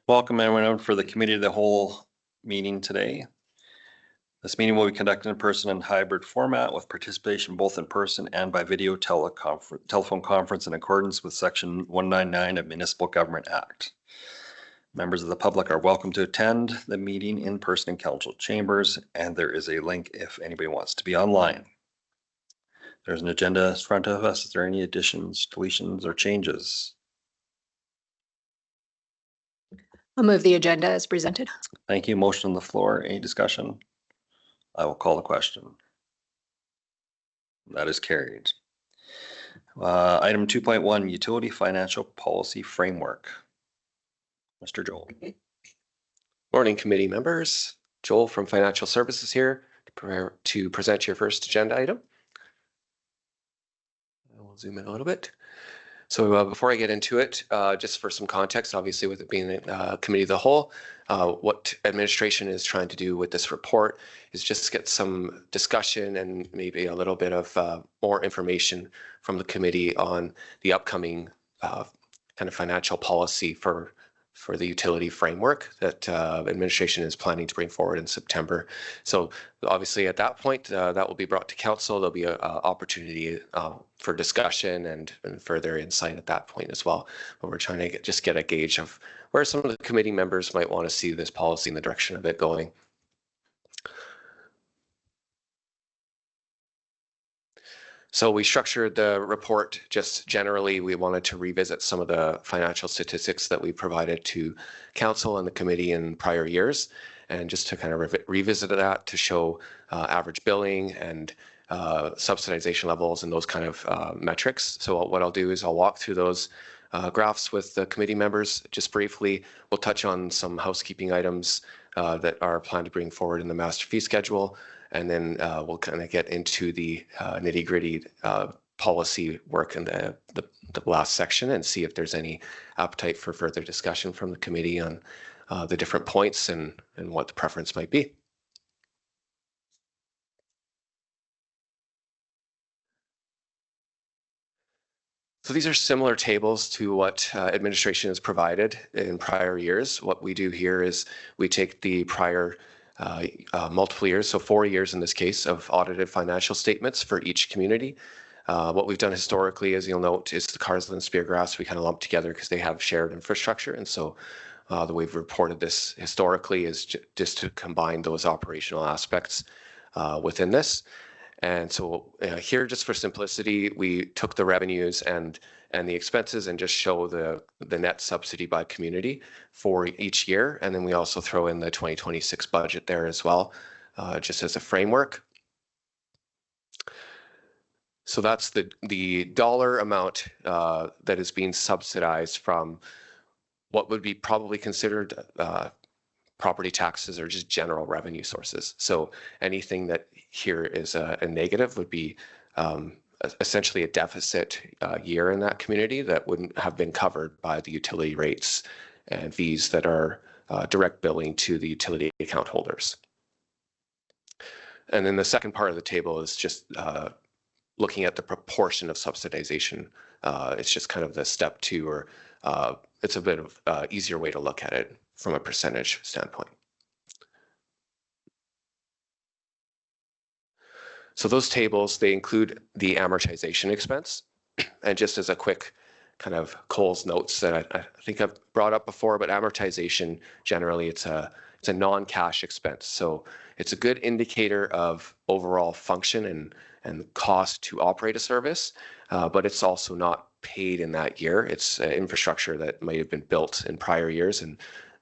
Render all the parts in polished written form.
Welcome everyone for the Committee of the Whole meeting today. This meeting will be conducted in person and hybrid format with participation both in person and by video telephone conference in accordance with Section 199 of Municipal Government Act. Members of the public are welcome to attend the meeting in person in council chambers, and there is a link if anybody wants to be online. There's an agenda in front of us. Is there any additions, deletions, or changes? I'll move the agenda as presented. Thank you. Motion on the floor. Any discussion? I will call the question. That is carried. Item 2.1, Utility Financial Policy Framework. Mr. Joel. Morning, committee members. Joel from Financial Services here to present your first agenda item. We'll zoom in a little bit. So before I get into it, just for some context, obviously with it being a committee of the whole, what administration is trying to do with this report is just get some discussion and maybe a little bit of more information from the committee on the upcoming kind of financial policy for the utility framework that administration is planning to bring forward in September. So obviously at that point, that will be brought to council. There'll be an opportunity for discussion and further insight at that point as well. But we're trying to just get a gauge of where some of the committee members might want to see this policy and the direction of it going. So we structured the report just generally. We wanted to revisit some of the financial statistics that we provided to council and the committee in prior years, and just to kind of revisit that to show average billing and subsidization levels and those kind of metrics. So what I'll do is I'll walk through those graphs with the committee members just briefly. We'll touch on some housekeeping items that are planned to bring forward in the master fee schedule. And then we'll kind of get into the nitty-gritty policy work in the last section and see if there's any appetite for further discussion from the committee on the different points and what the preference might be. So these are similar tables to what administration has provided in prior years. What we do here is we take the prior multiple years, so 4 years in this case, of audited financial statements for each community. What we've done historically, as you'll note, is the Carsland and Speargrass we kind of lump together because they have shared infrastructure. And so the way we've reported this historically is just to combine those operational aspects within this. And so here, just for simplicity, we took the revenues and the expenses and just show the net subsidy by community for each year. And then we also throw in the 2026 budget there as well, just as a framework. So that's the dollar amount that is being subsidized from what would be probably considered property taxes or just general revenue sources. So anything that here is a negative would be essentially a deficit year in that community that wouldn't have been covered by the utility rates and fees that are direct billing to the utility account holders. And then the second part of the table is just looking at the proportion of subsidization. It's just kind of the step two, or it's a bit of easier way to look at it from a percentage standpoint. So those tables, they include the amortization expense. And just as a quick kind of Cole's notes that I think I've brought up before, but amortization, generally it's a non-cash expense. So it's a good indicator of overall function and cost to operate a service, but it's also not paid in that year. It's infrastructure that might have been built in prior years, and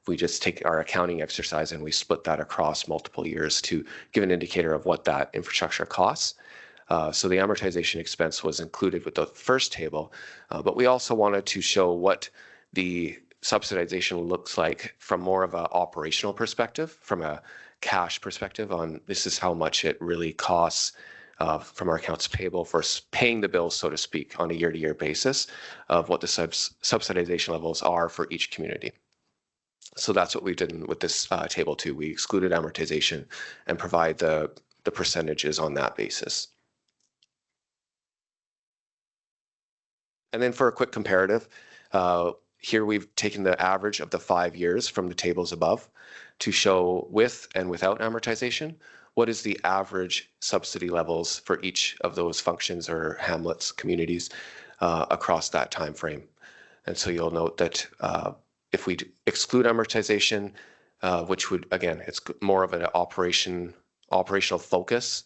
we just take our accounting exercise and we split that across multiple years to give an indicator of what that infrastructure costs. So the amortization expense was included with the first table, but we also wanted to show what the subsidization looks like from more of an operational perspective, from a cash perspective on this is how much it really costs from our accounts payable for paying the bills, so to speak, on a year-to-year basis of what the subsidization levels are for each community. So that's what we did with this table too. We excluded amortization and provide the percentages on that basis. And then for a quick comparative, here we've taken the average of the 5 years from the tables above to show with and without amortization, what is the average subsidy levels for each of those functions or hamlets, communities across that time frame. And so you'll note that if we exclude amortization, which would, again, it's more of an operational focus,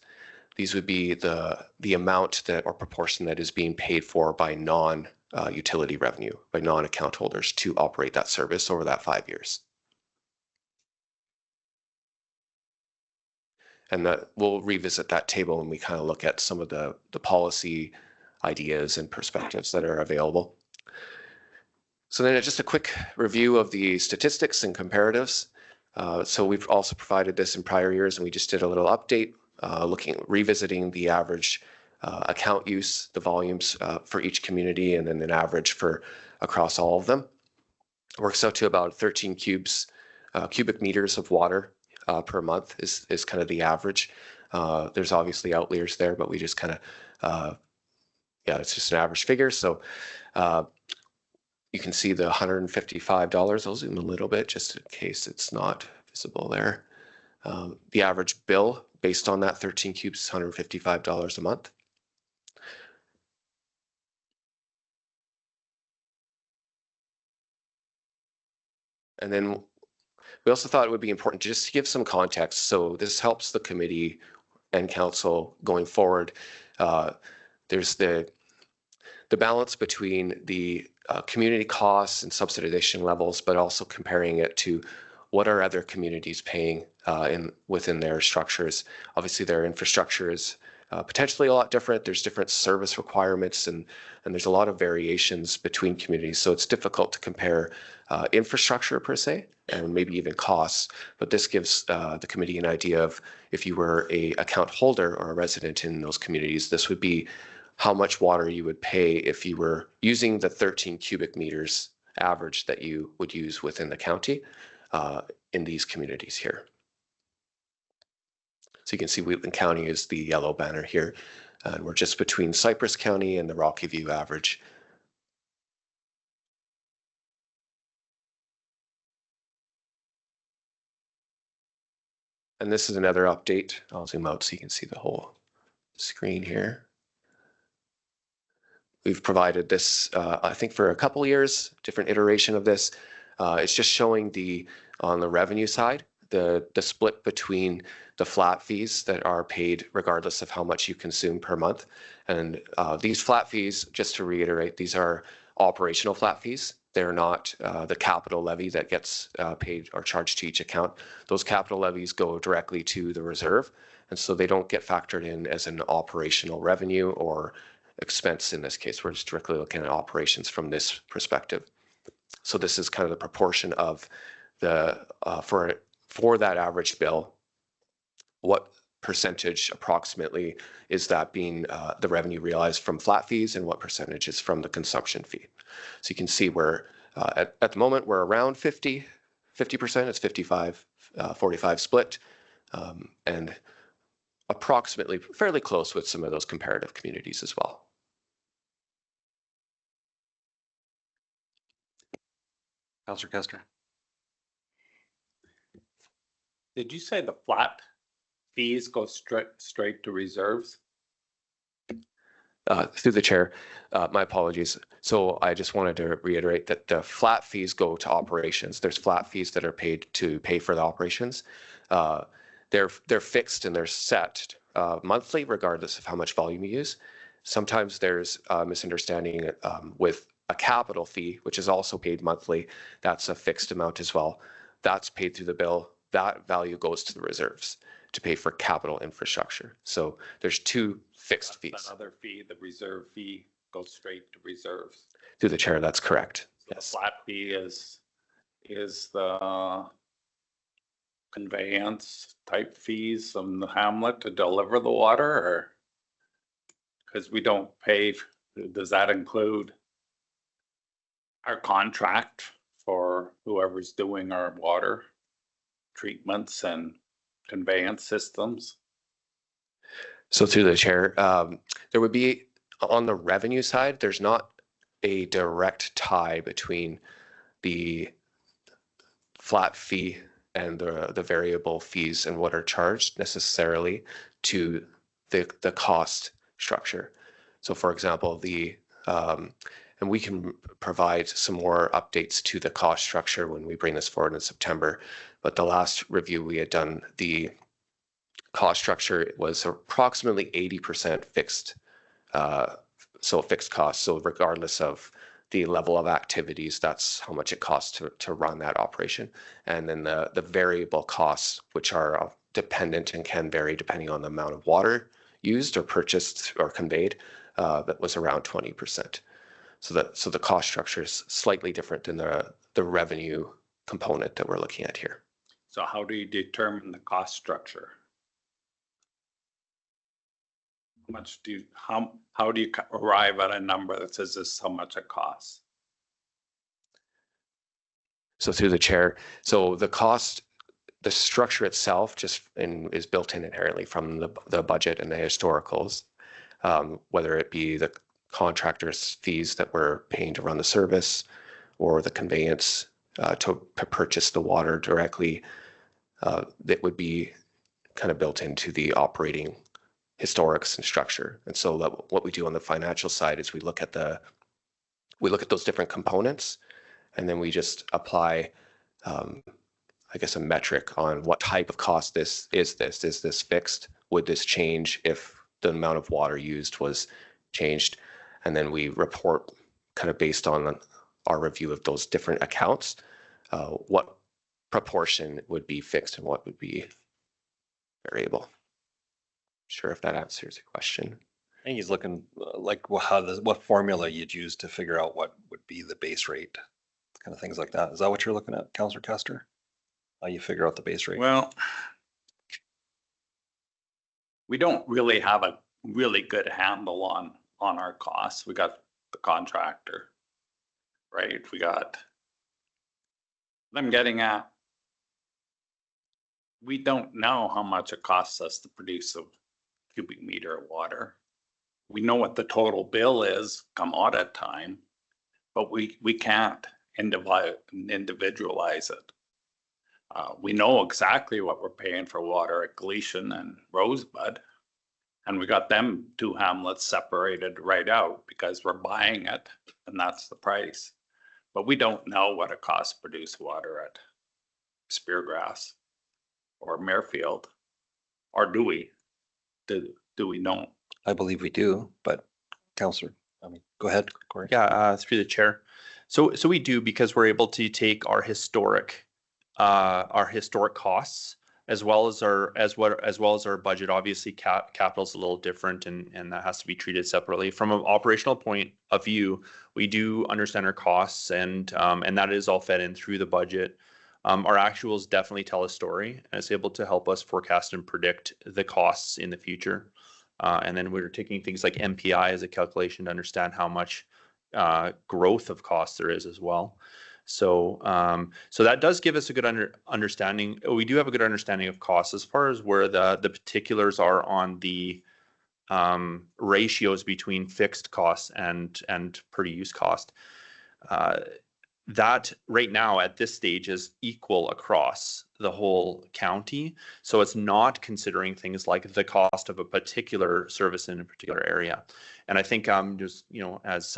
these would be the amount that or proportion that is being paid for by non-utility revenue, by non-account holders to operate that service over that 5 years. And we'll revisit that table when we kind of look at some of the policy ideas and perspectives that are available. So then just a quick review of the statistics and comparatives. So we've also provided this in prior years, and we just did a little update revisiting the average account use, the volumes for each community, and then an average for across all of them. It works out to about 13 cubic meters of water per month is kind of the average. There's obviously outliers there, but we just kind of, yeah, it's just an average figure. So you can see the $155. I'll zoom a little bit just in case it's not visible there. The average bill based on that 13 cubes is $155 a month. And then we also thought it would be important just to give some context. So this helps the committee and council going forward. There's the balance between the community costs and subsidization levels, but also comparing it to what are other communities paying within their structures. Obviously, their infrastructure is potentially a lot different. There's different service requirements, and there's a lot of variations between communities. So it's difficult to compare infrastructure per se, and maybe even costs. But this gives the committee an idea of if you were a account holder or a resident in those communities, this would be how much water you would pay if you were using the 13 cubic meters average that you would use within the county in these communities here. So you can see Wheatland County is the yellow banner here, and we're just between Cypress County and the Rocky View average. And this is another update. I'll zoom out so you can see the whole screen here. We've provided this, I think, for a couple years, different iteration of this. It's just showing on the revenue side, the split between the flat fees that are paid regardless of how much you consume per month. And these flat fees, just to reiterate, these are operational flat fees. They're not the capital levy that gets paid or charged to each account. Those capital levies go directly to the reserve, and so they don't get factored in as an operational revenue or expense. In this case, we're just directly looking at operations from this perspective. So this is kind of the proportion of the for that average bill, what percentage approximately is that being the revenue realized from flat fees, and what percentage is from the consumption fee. So you can see we're at the moment we're around 50%. It's 55-45 split, and approximately fairly close with some of those comparative communities as well. Councillor Kester. Did you say the flat fees go straight to reserves? Through the chair, my apologies. So I just wanted to reiterate that the flat fees go to operations. There's flat fees that are paid to pay for the operations. They're fixed and they're set monthly, regardless of how much volume you use. Sometimes there's a misunderstanding with a capital fee, which is also paid monthly. That's a fixed amount as well. That's paid through the bill. That value goes to the reserves to pay for capital infrastructure. So there's two fixed fees. That other fee, the reserve fee, goes straight to reserves. Through the chair, that's correct. So yes. The flat fee is the conveyance type fees from the hamlet to deliver the water, or because we don't pay, does that include our contract for whoever's doing our water treatments and conveyance systems? So through the chair, there would be on the revenue side, there's not a direct tie between the flat fee and the variable fees and what are charged necessarily to the cost structure. So for example, and we can provide some more updates to the cost structure when we bring this forward in September. But the last review we had done, the cost structure was approximately 80% fixed. So fixed cost. So regardless of the level of activities, that's how much it costs to run that operation. And then the variable costs, which are dependent and can vary depending on the amount of water used or purchased or conveyed, that was around 20%. So the cost structure is slightly different than the revenue component that we're looking at here. So how do you determine the cost structure? How do you arrive at a number that says this is how much it costs? So through the chair, so the structure itself is built in inherently from the budget and the historicals, whether it be the contractor's fees that we're paying to run the service or the conveyance to purchase the water directly, that would be kind of built into the operating historics and structure. And so what we do on the financial side is we look at those different components, and then we just apply, I guess, a metric on what type of cost is this fixed? Would this change if the amount of water used was changed? And then we report kind of based on our review of those different accounts, what proportion would be fixed and what would be variable. Sure if that answers your question. I think he's looking like what formula you'd use to figure out what would be the base rate, kind of things like that. Is that what you're looking at, Councillor Kester? How you figure out the base rate? Well, we don't really have a really good handle on our costs. We got the contractor, right? We got, what I'm getting at, we don't know how much it costs us to produce a cubic meter of water. We know what the total bill is come audit time, but we can't individualize it. We know exactly what we're paying for water at Gleason and Rosebud, and we got them two hamlets separated right out because we're buying it, and that's the price. But we don't know what it costs to produce water at Speargrass or Merfield, or do we? Do we know? I believe we do, but Councillor, go ahead, Corey. Yeah, through the chair. So we do, because we're able to take our historic costs as well as our budget. Obviously, capital is a little different, and that has to be treated separately. From an operational point of view, we do understand our costs, and that is all fed in through the budget. Our actuals definitely tell a story, and it's able to help us forecast and predict the costs in the future. And then we're taking things like MPI as a calculation to understand how much growth of costs there is as well. So that does give us a good understanding. We do have a good understanding of costs as far as where the particulars are on the ratios between fixed costs and per use cost. That right now at this stage is equal across the whole county. So it's not considering things like the cost of a particular service in a particular area. And I think just, as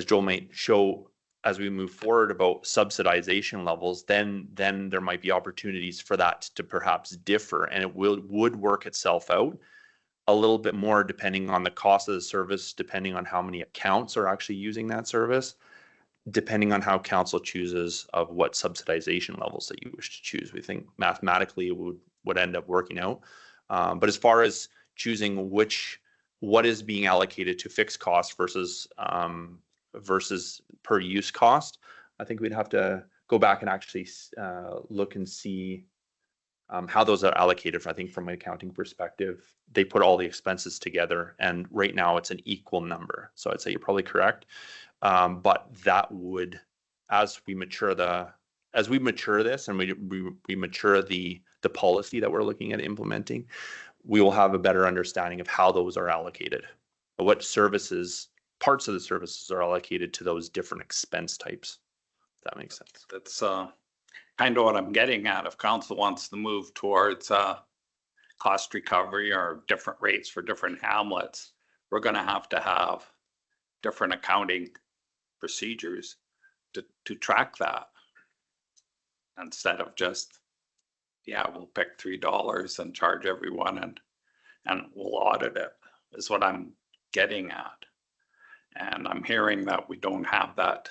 Joel might show as we move forward about subsidization levels, then there might be opportunities for that to perhaps differ, and it would work itself out a little bit more depending on the cost of the service, depending on how many accounts are actually using that service, depending on how council chooses of what subsidization levels that you wish to choose. We think mathematically it would end up working out. But as far as choosing what is being allocated to fixed costs versus per use cost, I think we'd have to go back and actually look and see how those are allocated. I think from an accounting perspective, they put all the expenses together, and right now it's an equal number. So I'd say you're probably correct. But that would, as we mature this and we mature the policy that we're looking at implementing, we will have a better understanding of how those are allocated, what parts of the services are allocated to those different expense types. That makes sense. That's kind of what I'm getting at. If council wants to move towards cost recovery or different rates for different hamlets, we're gonna have to have different accounting procedures to track that. Instead of just, yeah, we'll pick $3 and charge everyone and we'll audit it, is what I'm getting at. And I'm hearing that we don't have that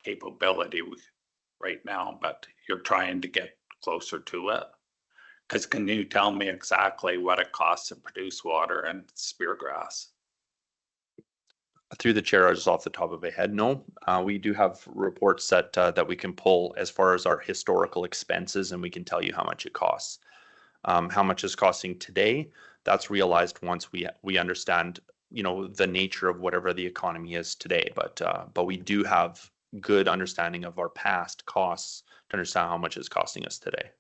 capability right now, but you're trying to get closer to it. Because can you tell me exactly what it costs to produce water and Speargrass? Through the chair, just off the top of my head, no. We do have reports that we can pull as far as our historical expenses, and we can tell you how much it costs. How much is costing today? That's realized once we understand, the nature of whatever the economy is today. But we do have good understanding of our past costs to understand how much it's costing us today.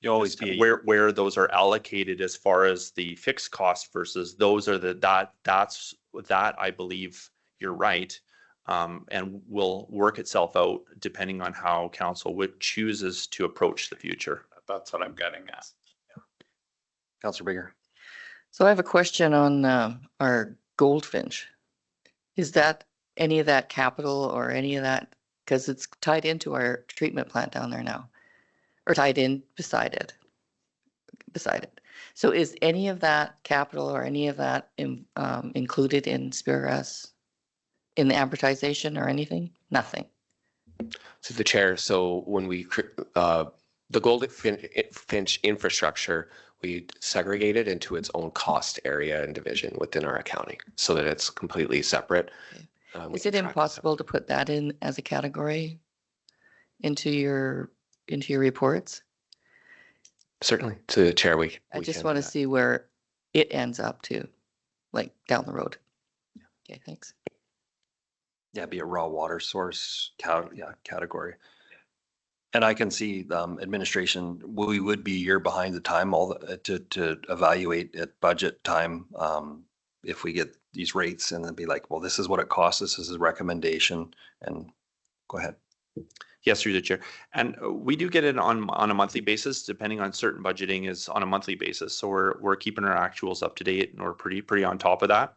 You always Just be where those are allocated as far as the fixed cost versus those are that I believe you're right, and will work itself out depending on how council chooses to approach the future. That's what I'm getting at. Councillor Bigger. So I have a question on our Goldfinch. Is that any of that capital or any of that, because it's tied into our treatment plant down there now, or tied in beside it? So is any of that capital or any of that included in Speargrass, in the amortization or anything? Nothing. To the chair, so when the Goldfinch infrastructure, we segregate it into its own cost area and division within our accounting so that it's completely separate. We Is can it track impossible to put that in as a category into your reports? Certainly, to the chair, we I just can want do to that. see where it ends up to, like down the road. Okay, thanks. Yeah, be a raw water source category. And I can see administration, we would be a year behind the time to evaluate at budget time if we get these rates and then be like, well, this is what it costs. This is a recommendation. And go ahead. Yes, through the chair. And we do get it on a monthly basis, depending on certain budgeting is on a monthly basis. So we're keeping our actuals up to date and we're pretty on top of that.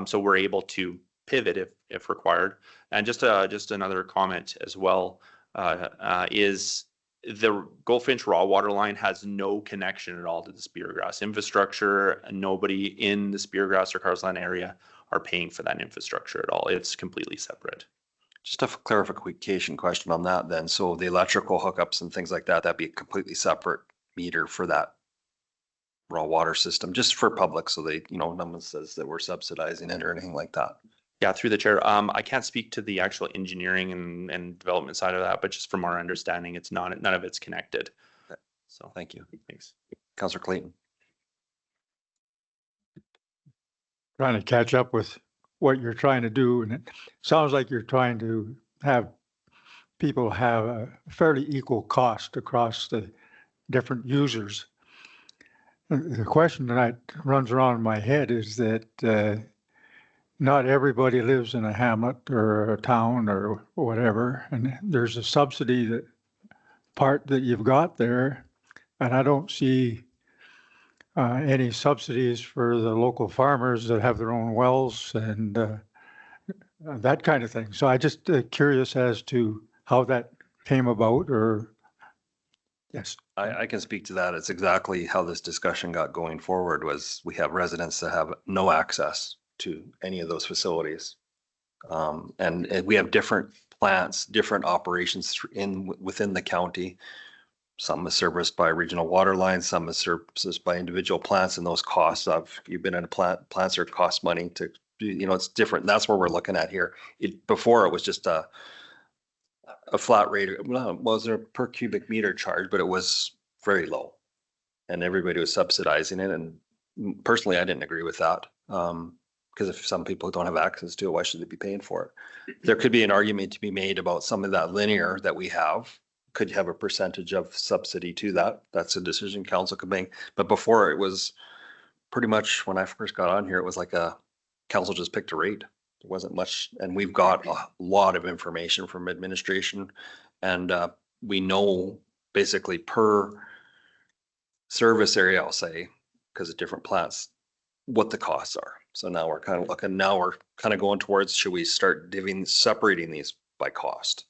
So we're able to pivot if required. And just another comment as well is the Goldfinch raw water line has no connection at all to the Speargrass infrastructure. Nobody in the Speargrass or Carsland area are paying for that infrastructure at all. It's completely separate. Just a clarification question on that then. So the electrical hookups and things like that, that'd be a completely separate meter for that raw water system, just for public. So they, no one says that we're subsidizing it or anything like that. Yeah, through the chair. I can't speak to the actual engineering and development side of that, but just from our understanding, it's none of it's connected. Okay. So Thank you. thanks. Councillor Clayton. Trying to catch up with what you're trying to do, and it sounds like you're trying to have people have a fairly equal cost across the different users. The question that runs around in my head is that not everybody lives in a hamlet or a town or whatever, and there's a subsidy part that you've got there, and I don't see any subsidies for the local farmers that have their own wells and that kind of thing. So I just curious as to how that came about, or yes. I can speak to that. It's exactly how this discussion got going forward was we have residents that have no access to any of those facilities. And we have different plants, different operations within the county. Some is serviced by regional water lines, some is serviced by individual plants, and those costs you've been in a plants that cost money to, it's different. That's what we're looking at here. Before it was just a flat rate, well, it wasn't a per cubic meter charge, but it was very low. And everybody was subsidizing it. And personally, I didn't agree with that. Because if some people don't have access to it, why should they be paying for it? There could be an argument to be made about some of that linear that we have. Could have a percentage of subsidy to that. That's a decision council could make. But before it was pretty much when I first got on here, it was like a council just picked a rate There wasn't much, and we've got a lot of information from administration. And we know basically per service area, I'll say, because of different plants, what the costs are. So now we're kind of looking, now we're kind of going towards, should we start separating these by cost?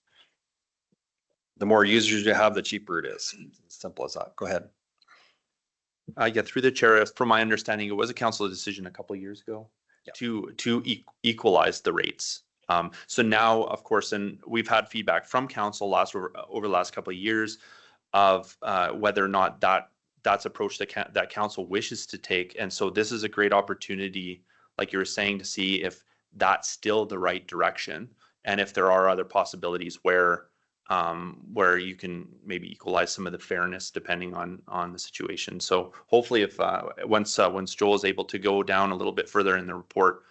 The more users you have, the cheaper it is. Simple as that. Go ahead. Yeah, through the chair, from my understanding, it was a council decision a couple of years ago Yeah. to equalize the rates. So now, of course, and we've had feedback from council over the last couple of years of whether or not that's approach that council wishes to take. And so this is a great opportunity, like you were saying, to see if that's still the right direction and if there are other possibilities where you can maybe equalize some of the fairness depending on the situation. So hopefully, if once Joel is able to go down a little bit further in the report,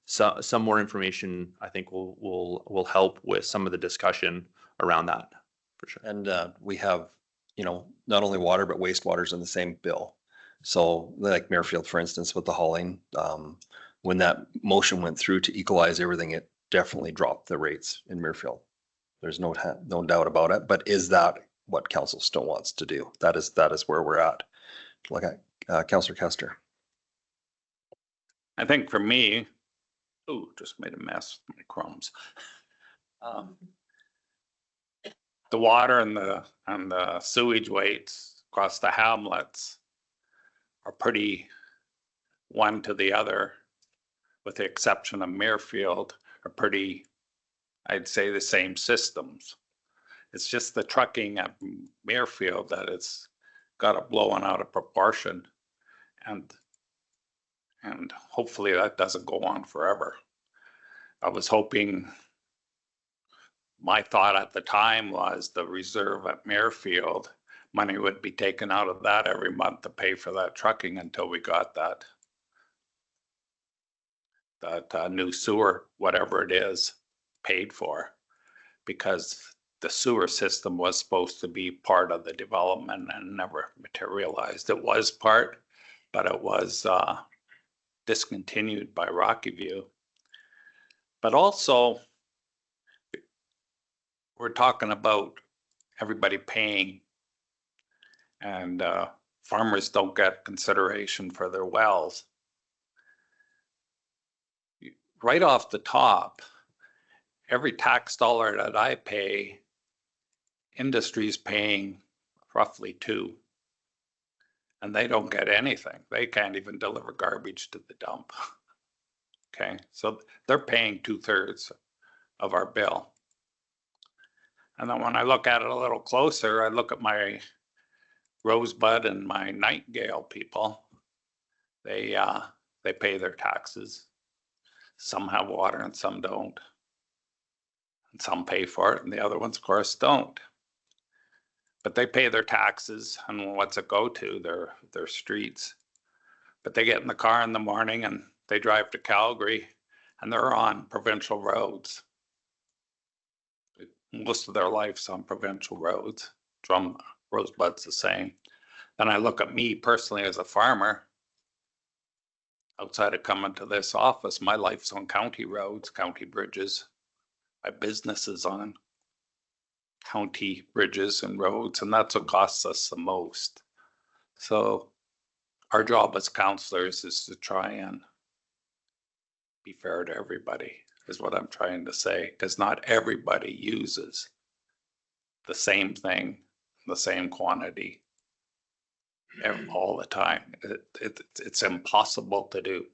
some more information I think will help with some of the discussion around that for sure. And we have, not only water, but wastewater's in the same bill. So like Muirfield, for instance, with the hauling, when that motion went through to equalize everything, it definitely dropped the rates in Muirfield. There's no doubt about it. But is that what council still wants to do? That is where we're at. Look at Councillor Kester. I think for me, just made a mess, my crumbs. The water and the sewage weights across the hamlets are pretty one to the other, with the exception of Muirfield, are pretty, I'd say, the same systems. It's just the trucking at Muirfield that it's got it blowing out of proportion, and hopefully that doesn't go on forever. I was hoping, my thought at the time was the reserve at Muirfield, money would be taken out of that every month to pay for that trucking until we got that new sewer, whatever it is, paid for, because the sewer system was supposed to be part of the development and never materialized. It was part, but it was discontinued by Rocky View. But also, we're talking about everybody paying, and farmers don't get consideration for their wells. Right off the top, every tax dollar that I pay, industry's paying roughly $2, and they don't get anything. They can't even deliver garbage to the dump. Okay, so they're paying 2/3 of our bill. And then when I look at it a little closer, I look at my Rosebud and my Nightingale people. They pay their taxes. Some have water and some don't. And some pay for it, and the other ones, of course, don't. But they pay their taxes, and what's it go to? Their streets. But they get in the car in the morning and they drive to Calgary, and they're on provincial roads. Most of their life's on provincial roads. Drum Rosebud's the same. Then I look at me personally as a farmer. Outside of coming to this office, my life's on county roads, county bridges. My business is on county bridges and roads, and that's what costs us the most. So our job as councillors is to try and be fair to everybody, is what I'm trying to say, because not everybody uses the same thing, the same quantity all the time. It's impossible to do.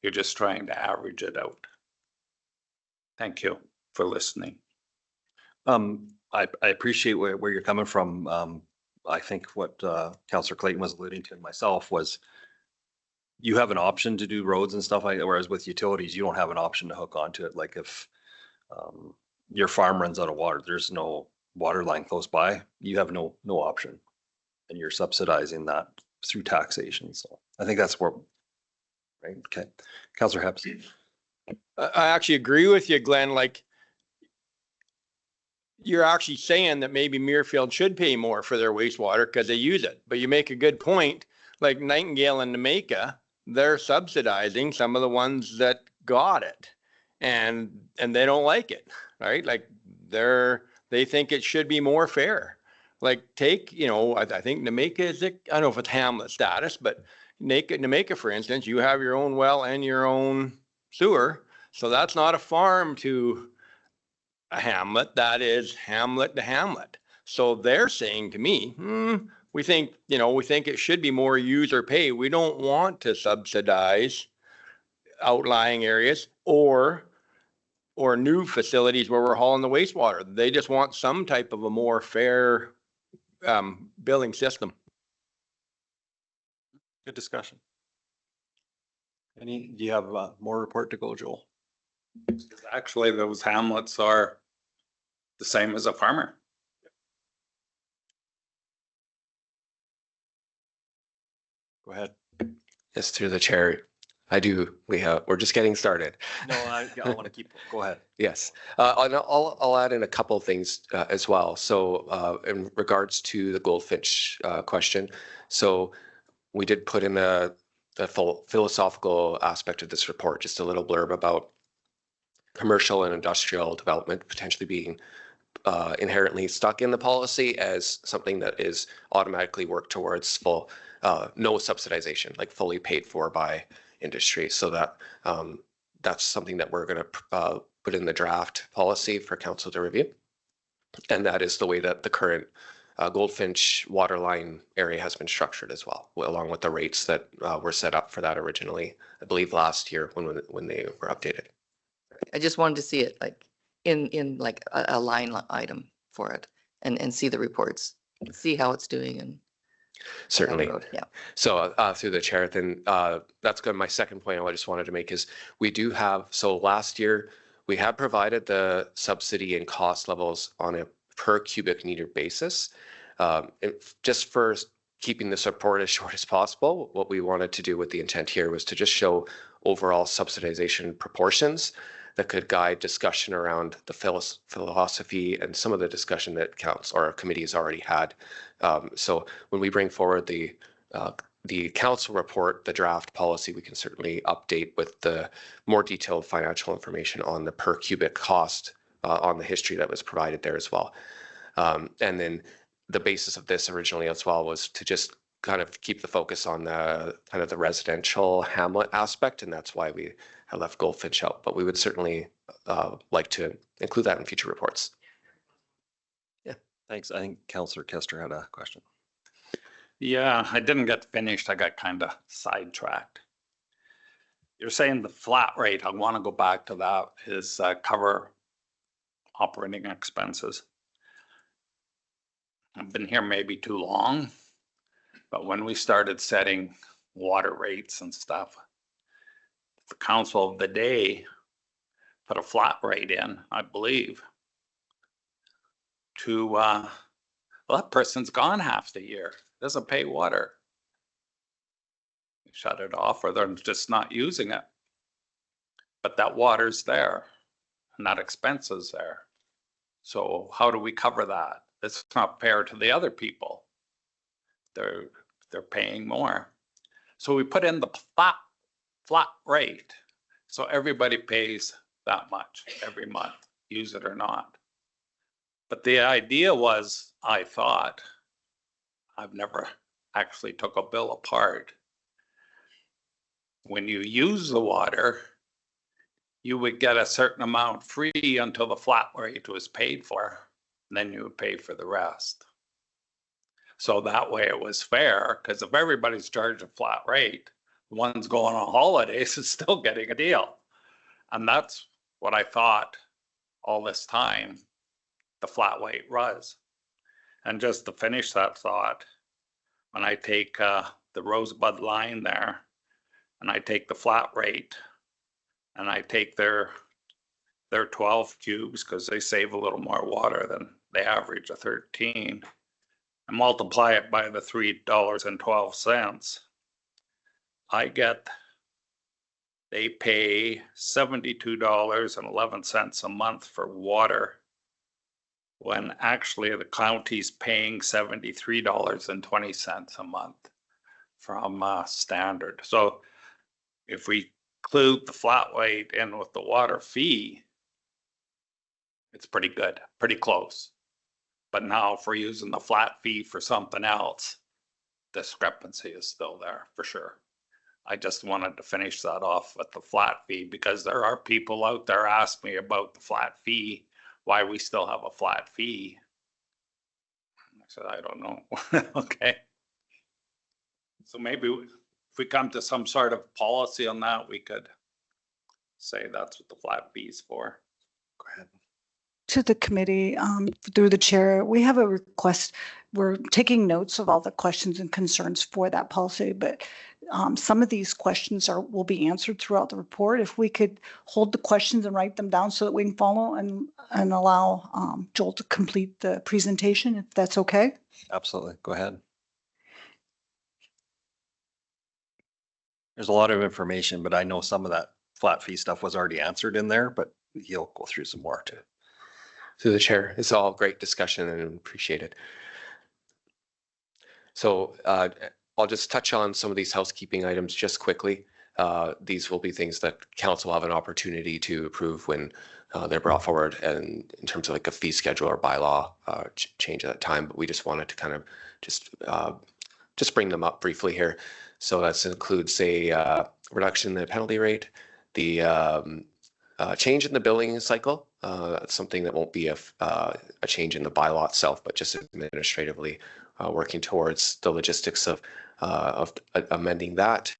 You're just trying to average it out. Thank you for listening. I appreciate where you're coming from. I think what Councillor Clayton was alluding to and myself was, you have an option to do roads and stuff like that, whereas with utilities, you don't have an option to hook onto it. Like if your farm runs out of water, there's no water line close by, you have no option. And you're subsidizing that through taxation. So I think that's where, right? Okay. Councillor Hepps. I actually agree with you, Glenn. Like, you're actually saying that maybe Muirfield should pay more for their wastewater because they use it. But you make a good point. Like Nightingale and Nameka, they're subsidizing some of the ones that got it. and they don't like it, right? Like they think it should be more fair. Like take, you know, I think Nameka is, I don't know if it's hamlet status, but Nameka, for instance, you have your own well and your own sewer. So that's not a farm to a hamlet, that is hamlet to hamlet. So they're saying to me, we think it should be more user pay. We don't want to subsidize outlying areas or new facilities where we're hauling the wastewater. They just want some type of a more fair billing system. Good discussion. Do you have more report to go, Joel? Actually, those hamlets are the same as a farmer. Go ahead. Yes, through the chair. We're just getting started. No, I want to keep, go ahead. Yes, and I'll add in a couple of things as well. So in regards to the goldfinch question, so we did put in the full philosophical aspect of this report, just a little blurb about commercial and industrial development potentially being inherently stuck in the policy as something that is automatically worked towards full no subsidization, like fully paid for by industry. So that that's something that we're going to put in the draft policy for council to review. And that is the way that the current Goldfinch waterline area has been structured as well, along with the rates that were set up for that originally, I believe last year when they were updated. I just wanted to see it like in like a line item for it and see the reports, see how it's doing and. Certainly. Yeah. So through the chair, then that's good. My second point I just wanted to make is we do have, so last year we had provided the subsidy and cost levels on a per cubic meter basis. Just for keeping this report as short as possible, what we wanted to do with the intent here was to just show overall subsidization proportions that could guide discussion around the philosophy and some of the discussion that council or committee has already had. So when we bring forward the council report, the draft policy, we can certainly update with the more detailed financial information on the per cubic cost on the history that was provided there as well. And then the basis of this originally as well was to just kind of keep the focus on the kind of the residential hamlet aspect, and that's why we have left Goldfinch out. But we would certainly like to include that in future reports. Yeah, thanks. I think Councillor Kester had a question. Yeah, I didn't get finished. I got kind of sidetracked. You're saying the flat rate, I want to go back to that, is cover operating expenses. I've been here maybe too long, but when we started setting water rates and stuff, the council of the day put a flat rate in, I believe, to, well, that person's gone half the year, doesn't pay water. Shut it off or they're just not using it. But that water's there and that expense is there. So how do we cover that? It's not fair to the other people. They're paying more. So we put in the flat rate. So everybody pays that much every month, use it or not. But the idea was, I thought, I've never actually took a bill apart. When you use the water, you would get a certain amount free until the flat rate was paid for, and then you would pay for the rest. So that way it was fair, because if everybody's charged a flat rate, the ones going on holidays is still getting a deal. And that's what I thought all this time the flat rate was. And just to finish that thought, when I take the Rosebud line there, and I take the flat rate, and I take their 12 cubes, because they save a little more water than they average of 13, and multiply it by the $3.12, they pay $72.11 a month for water, when actually the county's paying $73.20 a month from standard. So if we include the flat rate in with the water fee, it's pretty good, pretty close. But now if we're using the flat fee for something else, discrepancy is still there for sure. I just wanted to finish that off with the flat fee because there are people out there ask me about the flat fee, why we still have a flat fee. I said, I don't know. Okay. So maybe if we come to some sort of policy on that, we could say that's what the flat fee is for. Go ahead. To the committee, through the chair, we have a request. We're taking notes of all the questions and concerns for that policy, but some of these questions will be answered throughout the report. If we could hold the questions and write them down so that we can follow and allow Joel to complete the presentation, if that's okay. Absolutely. Go ahead. There's a lot of information, but I know some of that flat fee stuff was already answered in there, but he'll go through some more too. Through the chair, it's all great discussion and appreciate it. So I'll just touch on some of these housekeeping items just quickly. These will be things that council will have an opportunity to approve when they're brought forward, and in terms of like a fee schedule or bylaw change at that time. But we just wanted to kind of just bring them up briefly here. So that includes a reduction in the penalty rate, the change in the billing cycle. That's something that won't be a change in the bylaw itself, but just administratively working towards the logistics of amending that.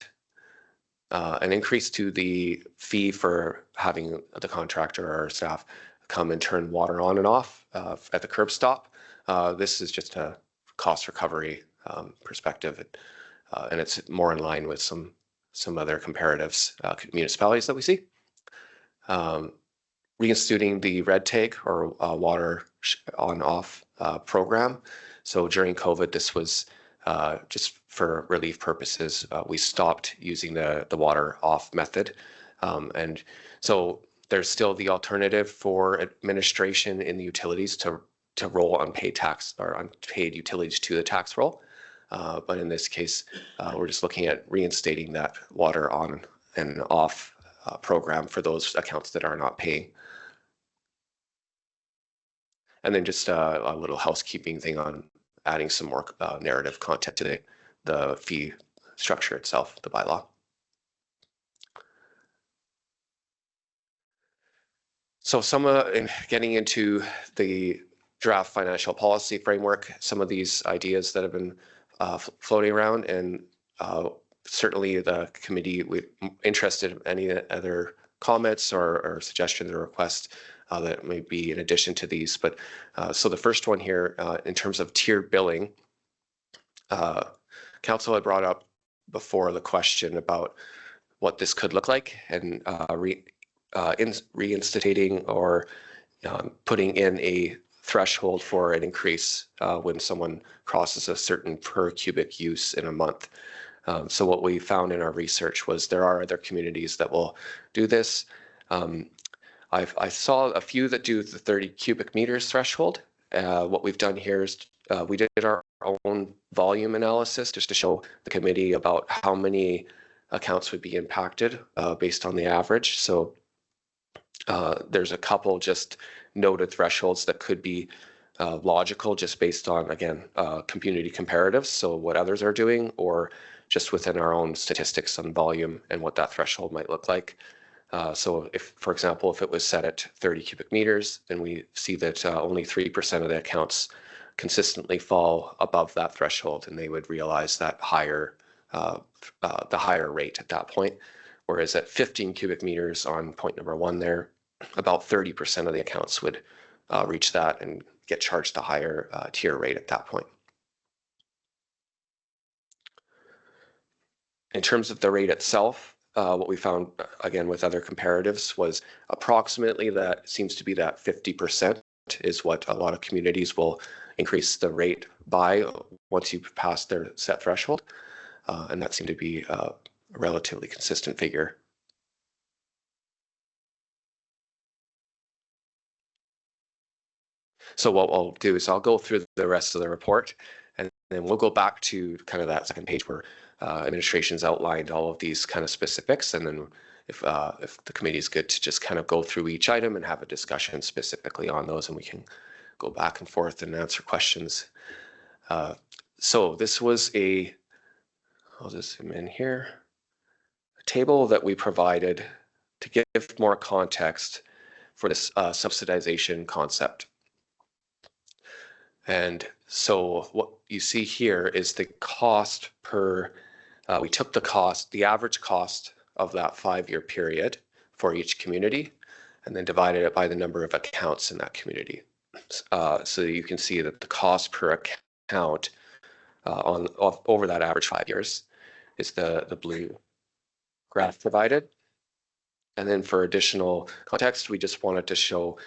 An increase to the fee for having the contractor or staff come and turn water on and off at the curb stop. This is just a cost recovery perspective, and it's more in line with some other comparatives municipalities that we see. Reinstituting the red tag or water on-off program. So during COVID, this was just for relief purposes. We stopped using the water off method. And so there's still the alternative for administration in the utilities to roll unpaid tax or unpaid utilities to the tax roll. But in this case, we're just looking at reinstating that water on and off program for those accounts that are not paying. And then just a little housekeeping thing on adding some more narrative content to the fee structure itself, the bylaw. So in getting into the draft financial policy framework, some of these ideas that have been floating around, and certainly the committee would interested in any other comments or suggestions or requests that may be in addition to these. But so the first one here, in terms of tiered billing, council had brought up before the question about what this could look like, and reinstating or putting in a threshold for an increase when someone crosses a certain per cubic use in a month. So what we found in our research was there are other communities that will do this. I saw a few that do the 30 cubic meters threshold. What we've done here is we did our own volume analysis just to show the committee about how many accounts would be impacted based on the average. So there's a couple just noted thresholds that could be logical just based on, again, community comparatives. So what others are doing, or just within our own statistics on volume and what that threshold might look like. So if, for example, if it was set at 30 cubic meters, then we see that only 3% of the accounts consistently fall above that threshold, and they would realize that the higher rate at that point. Whereas at 15 cubic meters on point number 1 there, about 30% of the accounts would reach that and get charged the higher tier rate at that point. In terms of the rate itself, what we found, again, with other comparatives was approximately that seems to be that 50% is what a lot of communities will increase the rate by once you pass their set threshold. And that seemed to be a relatively consistent figure. So what I'll do is I'll go through the rest of the report, and then we'll go back to kind of that second page where administration's outlined all of these kind of specifics, and then if the committee is good to just kind of go through each item and have a discussion specifically on those, and we can go back and forth and answer questions. So this was I'll just zoom in here, a table that we provided to give more context for this subsidization concept. And so what you see here is the cost per, we took the average cost of that 5-year period for each community, and then divided it by the number of accounts in that community. So you can see that the cost per account over that average 5 years is the blue graph provided. And then for additional context, we just wanted to show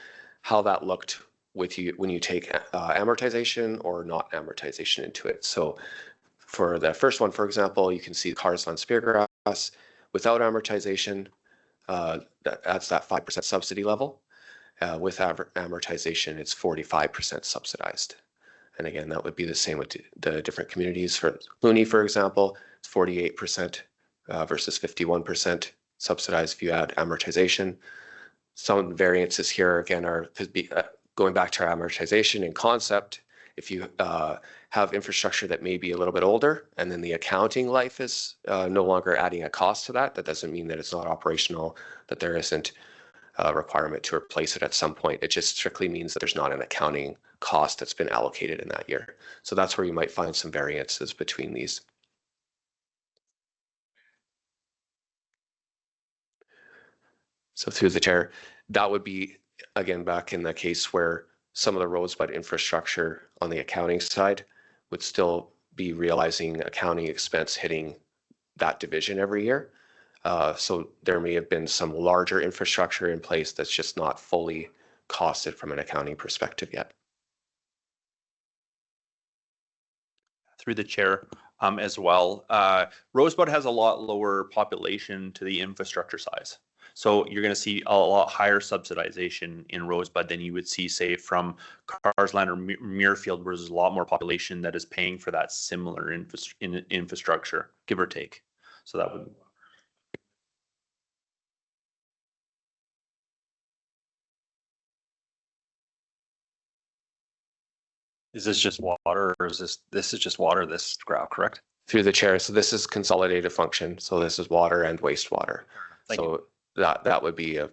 how that looked with you when you take amortization or not amortization into it. So for the first one, for example, you can see Carsland Speargrass without amortization, that's that 5% subsidy level. With amortization, it's 45% subsidized. And again, that would be the same with the different communities. For Clooney, for example, it's 48% versus 51% subsidized if you add amortization. Some variances here, again, could be going back to our amortization and concept. If you have infrastructure that may be a little bit older and then the accounting life is no longer adding a cost to that, that doesn't mean that it's not operational, that there isn't a requirement to replace it at some point. It just strictly means that there's not an accounting cost that's been allocated in that year. So that's where you might find some variances between these. So through the chair, that would be, again, back in the case where some of the Rosebud infrastructure on the accounting side would still be realizing accounting expense hitting that division every year. So there may have been some larger infrastructure in place that's just not fully costed from an accounting perspective yet. Through the chair as well. Rosebud has a lot lower population to the infrastructure size. So you're going to see a lot higher subsidization in Rosebud than you would see, say, from Carsland or Muirfield, where there's a lot more population that is paying for that similar infrastructure, give or take. So that would. Is this just water, or is this is just water, this graph, correct? Through the chair, so this is consolidated function. So this is water and wastewater. Thank you. That would be a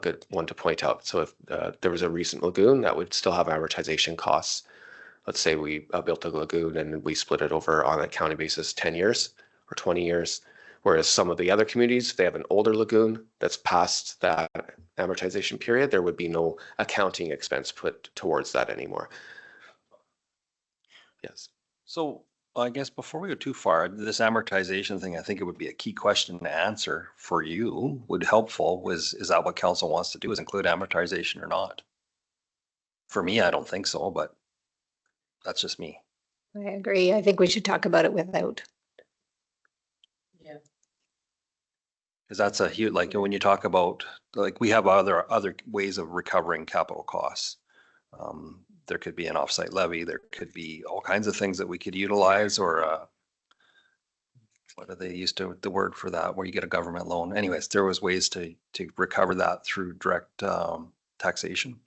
good one to point out. So if there was a recent lagoon, that would still have amortization costs. Let's say we built a lagoon and we split it over on a county basis 10 years or 20 years. Whereas some of the other communities, if they have an older lagoon that's past that amortization period, there would be no accounting expense put towards that anymore. Yes. So I guess before we go too far, this amortization thing, I think it would be a key question to answer for you. Would helpful is that what council wants to do, is include amortization or not? For me, I don't think so, but that's just me. I agree. I think we should talk about it without. Because that's a huge, like when you talk about, like we have other ways of recovering capital costs. There could be an offsite levy. There could be all kinds of things that we could utilize, or what do they use to the word for that, where you get a government loan. Anyways, there was ways to recover that through direct taxation,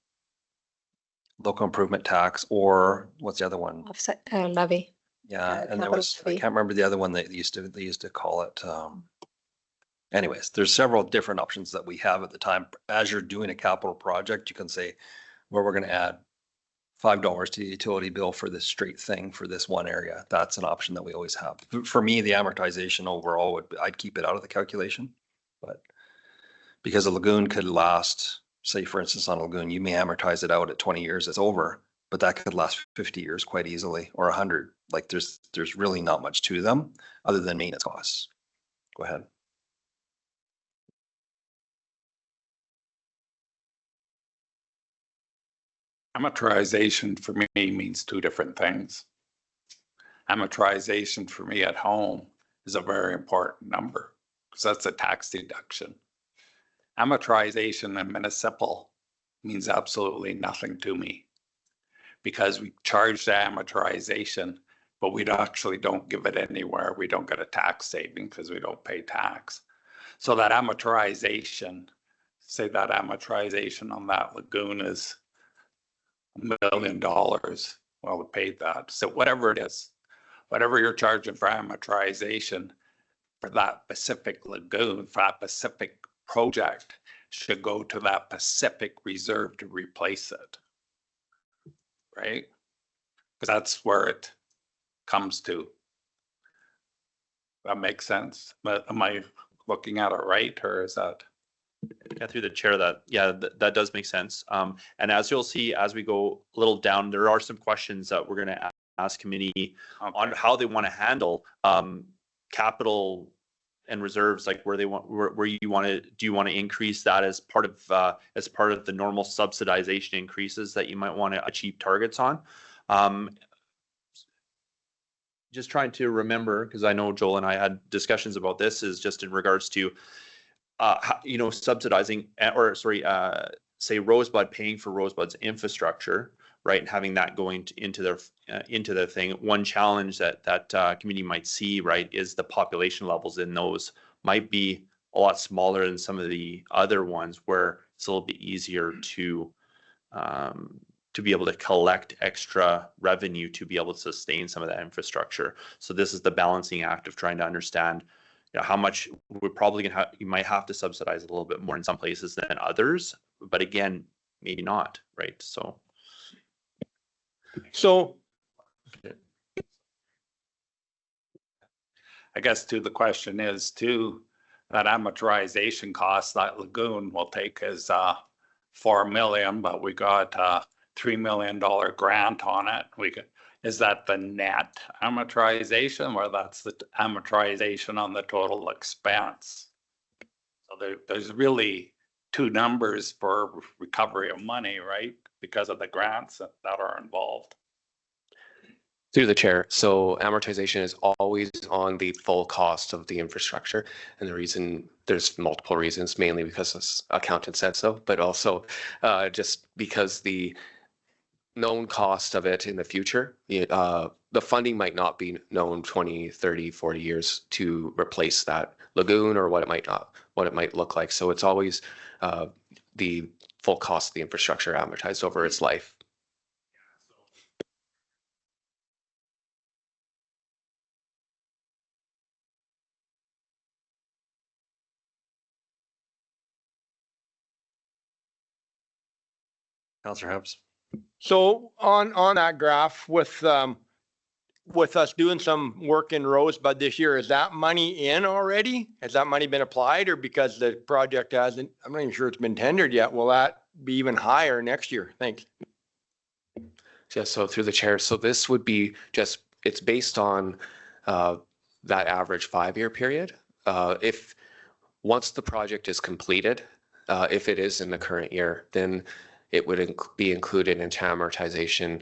local improvement tax, or what's the other one? Offset levy. Yeah, and there capital was, I levy. can't remember the other one that they used to call it. Anyways, there's several different options that we have at the time. As you're doing a capital project, you can say, well, we're going to add $5 to the utility bill for this straight thing for this one area. That's an option that we always have. For me, the amortization overall I'd keep it out of the calculation, but because a lagoon could last, say for instance on a lagoon, you may amortize it out at 20 years, it's over, but that could last 50 years quite easily, or 100. Like there's really not much to them other than maintenance costs. Go ahead. Amortization for me means two different things. Amortization for me at home is a very important number because that's a tax deduction. Amortization in municipal means absolutely nothing to me because we charge the amortization, but we actually don't give it anywhere. We don't get a tax saving because we don't pay tax. So that amortization, say that amortization on that lagoon is $1 million. Well, we paid that. So whatever it is, whatever you're charging for amortization for that Pacific lagoon, for that Pacific project, should go to that Pacific reserve to replace it. Right? Because that's where it comes to. That makes sense. But am I looking at it right, or is that? Yeah, through the chair, that does make sense. And as you'll see, as we go a little down, there are some questions that we're going to ask committee on how they want to handle capital and reserves, like where you want to, do you want to increase that as part of the normal subsidization increases that you might want to achieve targets on? Just trying to remember, because I know Joel and I had discussions about this, is just in regards to subsidizing, say Rosebud paying for Rosebud's infrastructure, right, and having that going into their thing. One challenge that community might see, right, is the population levels in those might be a lot smaller than some of the other ones, where it's a little bit easier to be able to collect extra revenue to be able to sustain some of that infrastructure. So this is the balancing act of trying to understand how much we're probably going to you might have to subsidize a little bit more in some places than others, but again, maybe not, right? So I guess the question is that amortization cost that lagoon will take is $4 million, but we got a $3 million grant on it. Is that the net amortization, or that's the amortization on the total expense? So there's really two numbers for recovery of money, right? Because of the grants that are involved. Through the chair. So amortization is always on the full cost of the infrastructure. And the reason, there's multiple reasons, mainly because the accountant said so, but also just because the known cost of it in the future, the funding might not be known 20, 30, 40 years to replace that lagoon, or what it might look like. So it's always the full cost of the infrastructure amortized over its life. Councillor Hubs. So on that graph with us doing some work in Rosebud this year, is that money in already? Has that money been applied, or because the project hasn't, I'm not even sure it's been tendered yet, will that be even higher next year? Thanks. Yeah, so through the chair. So this would be it's based on that average 5-year period. If once the project is completed, if it is in the current year, then it would be included in amortization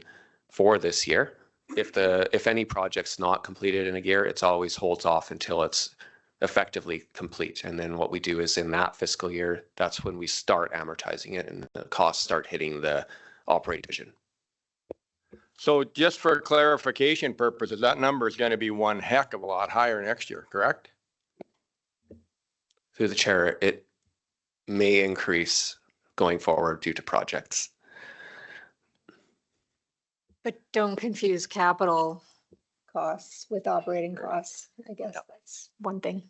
for this year. If any project's not completed in a year, it's always holds off until it's effectively complete. And then what we do is in that fiscal year, that's when we start amortizing it and the costs start hitting the operating division. So just for clarification purposes, that number is going to be one heck of a lot higher next year, correct? Through the chair, it may increase going forward due to projects. But don't confuse capital costs with operating costs. I guess that's one thing.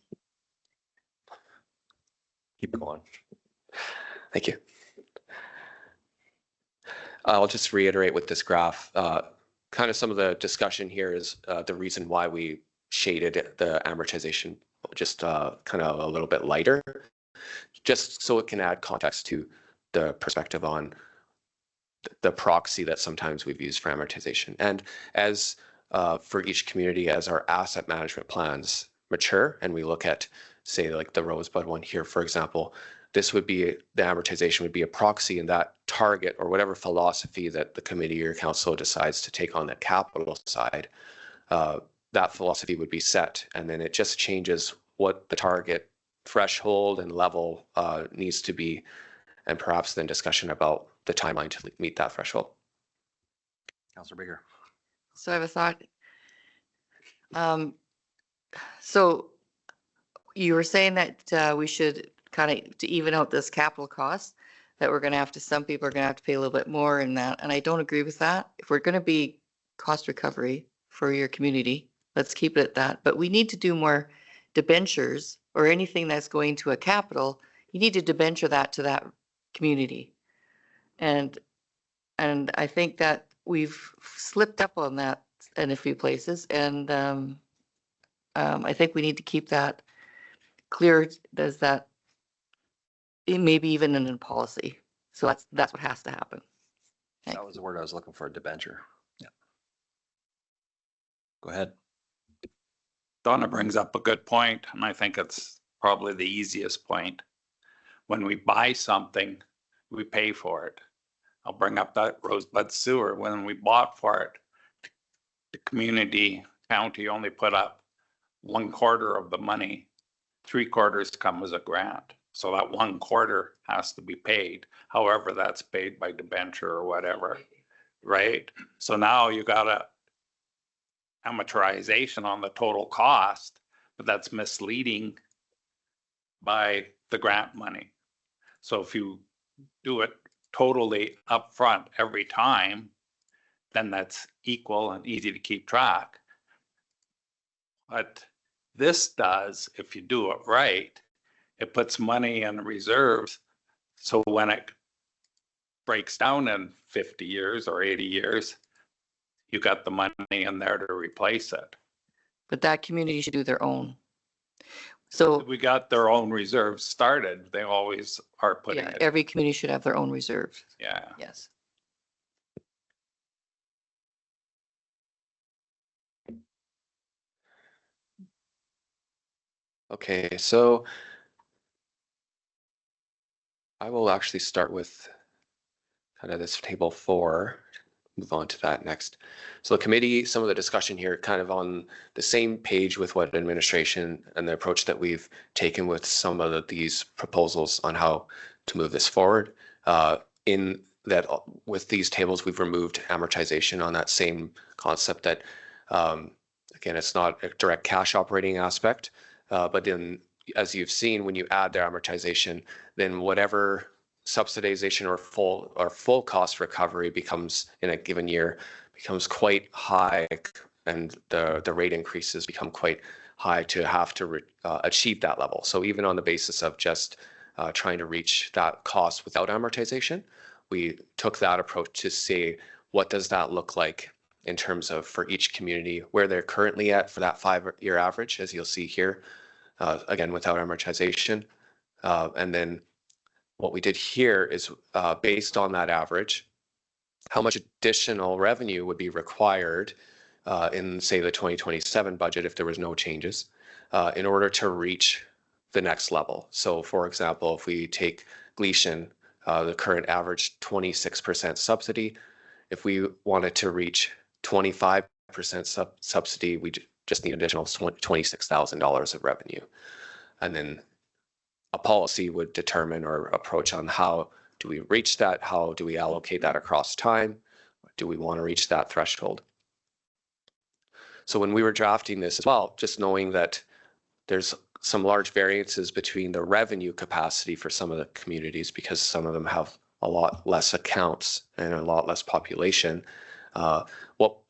Keep going. Thank you. I'll just reiterate with this graph, kind of some of the discussion here is the reason why we shaded the amortization just kind of a little bit lighter, just so it can add context to the perspective on the proxy that sometimes we've used for amortization. And as for each community, as our asset management plans mature and we look at, say, like the Rosebud one here, for example, this would be, the amortization would be a proxy, and that target or whatever philosophy that the committee or council decides to take on the capital side, that philosophy would be set, and then it just changes what the target threshold and level needs to be, and perhaps then discussion about the timeline to meet that threshold. Councillor Baker. So I have a thought. So you were saying that we should kind of, to even out this capital cost, that we're going to have to, some people are going to have to pay a little bit more in that. And I don't agree with that. If we're going to be cost recovery for your community, let's keep it at that. But we need to do more debentures or anything that's going to a capital. You need to debenture that to that community. And I think that we've slipped up on that in a few places. And I think we need to keep that clear. Does that, maybe even in a policy. So that's what has to happen. That was the word I was looking for, debenture. Yeah. Go ahead. Donna brings up a good point, and I think it's probably the easiest point. When we buy something, we pay for it. I'll bring up that Rosebud sewer. When we bought for it, the community county only put up 1/4 of the money. 3/4 come as a grant. So that 1/4 has to be paid. However, that's paid by debenture or whatever, right? So now you got a amortization on the total cost, but that's misleading by the grant money. So if you do it totally upfront every time, then that's equal and easy to keep track. What this does, if you do it right, it puts money in reserves. So when it breaks down in 50 years or 80 years, you got the money in there to replace it. But that community should do their own. So We got their own reserves started. They always are putting yeah, it. every community should have their own reserve. Yeah. Yes. Okay, so I will actually start with kind of this table 4, move on to that next. So the committee, some of the discussion here kind of on the same page with what administration and the approach that we've taken with some of these proposals on how to move this forward. In that, with these tables, we've removed amortization on that same concept that, again, it's not a direct cash operating aspect, but then as you've seen, when you add their amortization, then whatever subsidization or full cost recovery becomes in a given year becomes quite high, and the rate increases become quite high to have to achieve that level. So even on the basis of just trying to reach that cost without amortization, we took that approach to say, what does that look like in terms of for each community, where they're currently at for that 5-year average, as you'll see here, again, without amortization. And then what we did here is based on that average, how much additional revenue would be required in, say, the 2027 budget if there was no changes in order to reach the next level. So, for example, if we take Gleason, the current average 26% subsidy, if we wanted to reach 25% subsidy, we just need additional $26,000 of revenue. And then a policy would determine or approach on how do we reach that? How do we allocate that across time? Do we want to reach that threshold? So when we were drafting this as well, just knowing that there's some large variances between the revenue capacity for some of the communities because some of them have a lot less accounts and a lot less population.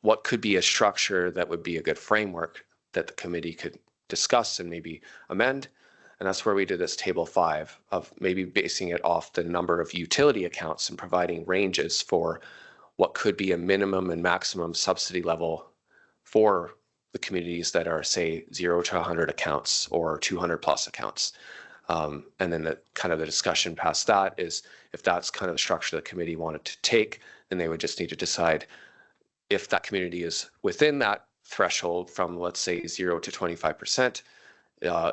What could be a structure that would be a good framework that the committee could discuss and maybe amend? And that's where we did this table 5 of maybe basing it off the number of utility accounts and providing ranges for what could be a minimum and maximum subsidy level for the communities that are, say, 0 to 100 accounts or 200 plus accounts. And then the kind of the discussion past that is if that's kind of the structure the committee wanted to take, then they would just need to decide if that community is within that threshold from, let's say, 0 to 25%,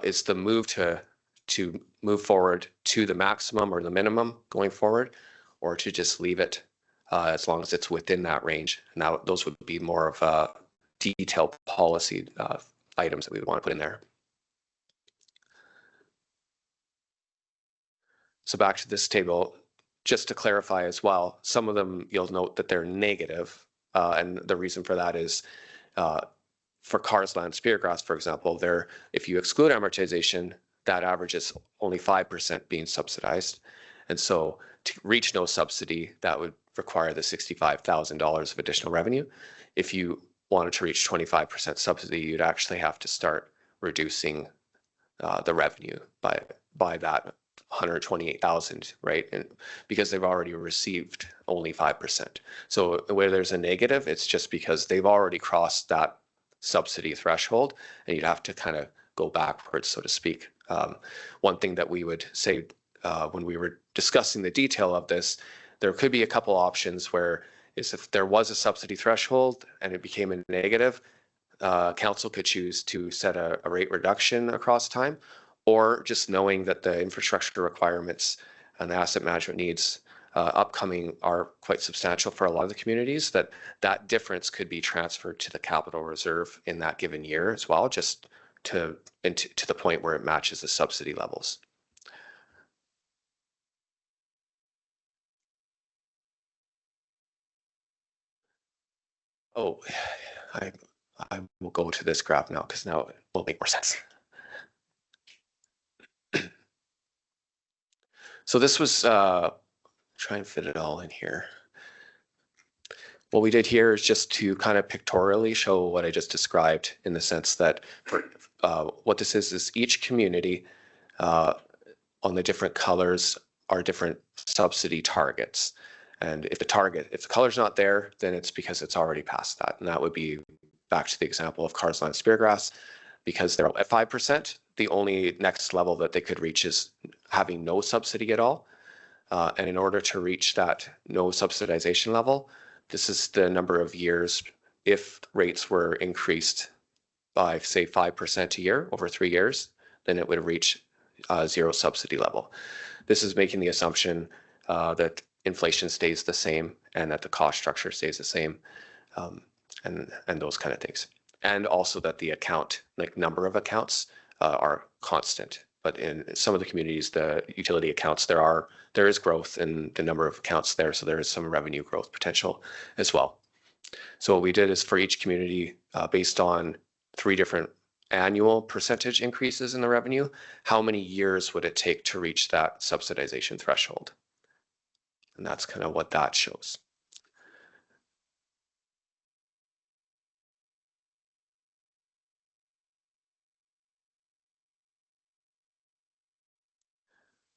is the move to move forward to the maximum or the minimum going forward, or to just leave it as long as it's within that range. Now, those would be more of detailed policy items that we would want to put in there. So back to this table, just to clarify as well, some of them you'll note that they're negative, and the reason for that is for Carsland Speargrass, for example, there, if you exclude amortization, that average is only 5% being subsidized. And so to reach no subsidy, that would require the $65,000 of additional revenue. If you wanted to reach 25% subsidy, you'd actually have to start reducing the revenue by that 128,000, right? And because they've already received only 5%. So where there's a negative, it's just because they've already crossed that subsidy threshold, and you'd have to kind of go backwards, so to speak. One thing that we would say when we were discussing the detail of this, there could be a couple options where is if there was a subsidy threshold and it became a negative, council could choose to set a rate reduction across time, or just knowing that the infrastructure requirements and the asset management needs upcoming are quite substantial for a lot of the communities, that difference could be transferred to the capital reserve in that given year as well, just to the point where it matches the subsidy levels. Oh, I will go to this graph now because now it will make more sense. So this was, try and fit it all in here. What we did here is just to kind of pictorially show what I just described, in the sense that for, what this is each community on the different colors are different subsidy targets. And if the color's not there, then it's because it's already past that. And that would be back to the example of Carsland Speargrass, because they're at 5%, the only next level that they could reach is having no subsidy at all. And in order to reach that no subsidization level, this is the number of years if rates were increased by, say, 5% a year over 3 years, then it would reach zero subsidy level. This is making the assumption that inflation stays the same and that the cost structure stays the same, and those kind of things. And also that the account, like number of accounts, are constant. But in some of the communities, the utility accounts, there is growth in the number of accounts there, so there is some revenue growth potential as well. So what we did is for each community, based on 3 different annual percentage increases in the revenue, how many years would it take to reach that subsidization threshold? And that's kind of what that shows.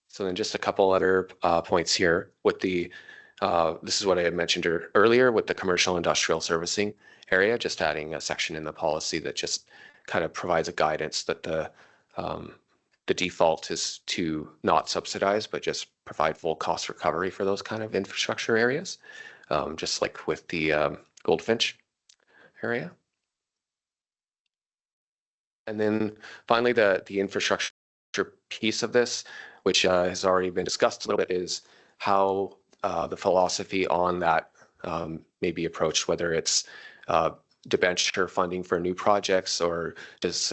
So then just a couple other points here with the, this is what I had mentioned earlier with the commercial industrial servicing area, just adding a section in the policy that just kind of provides a guidance that the default is to not subsidize, but just provide full cost recovery for those kind of infrastructure areas, just like with the Goldfinch area. And then finally, the infrastructure piece of this, which has already been discussed a little bit, is how the philosophy on that may be approached, whether it's debenture funding for new projects, or does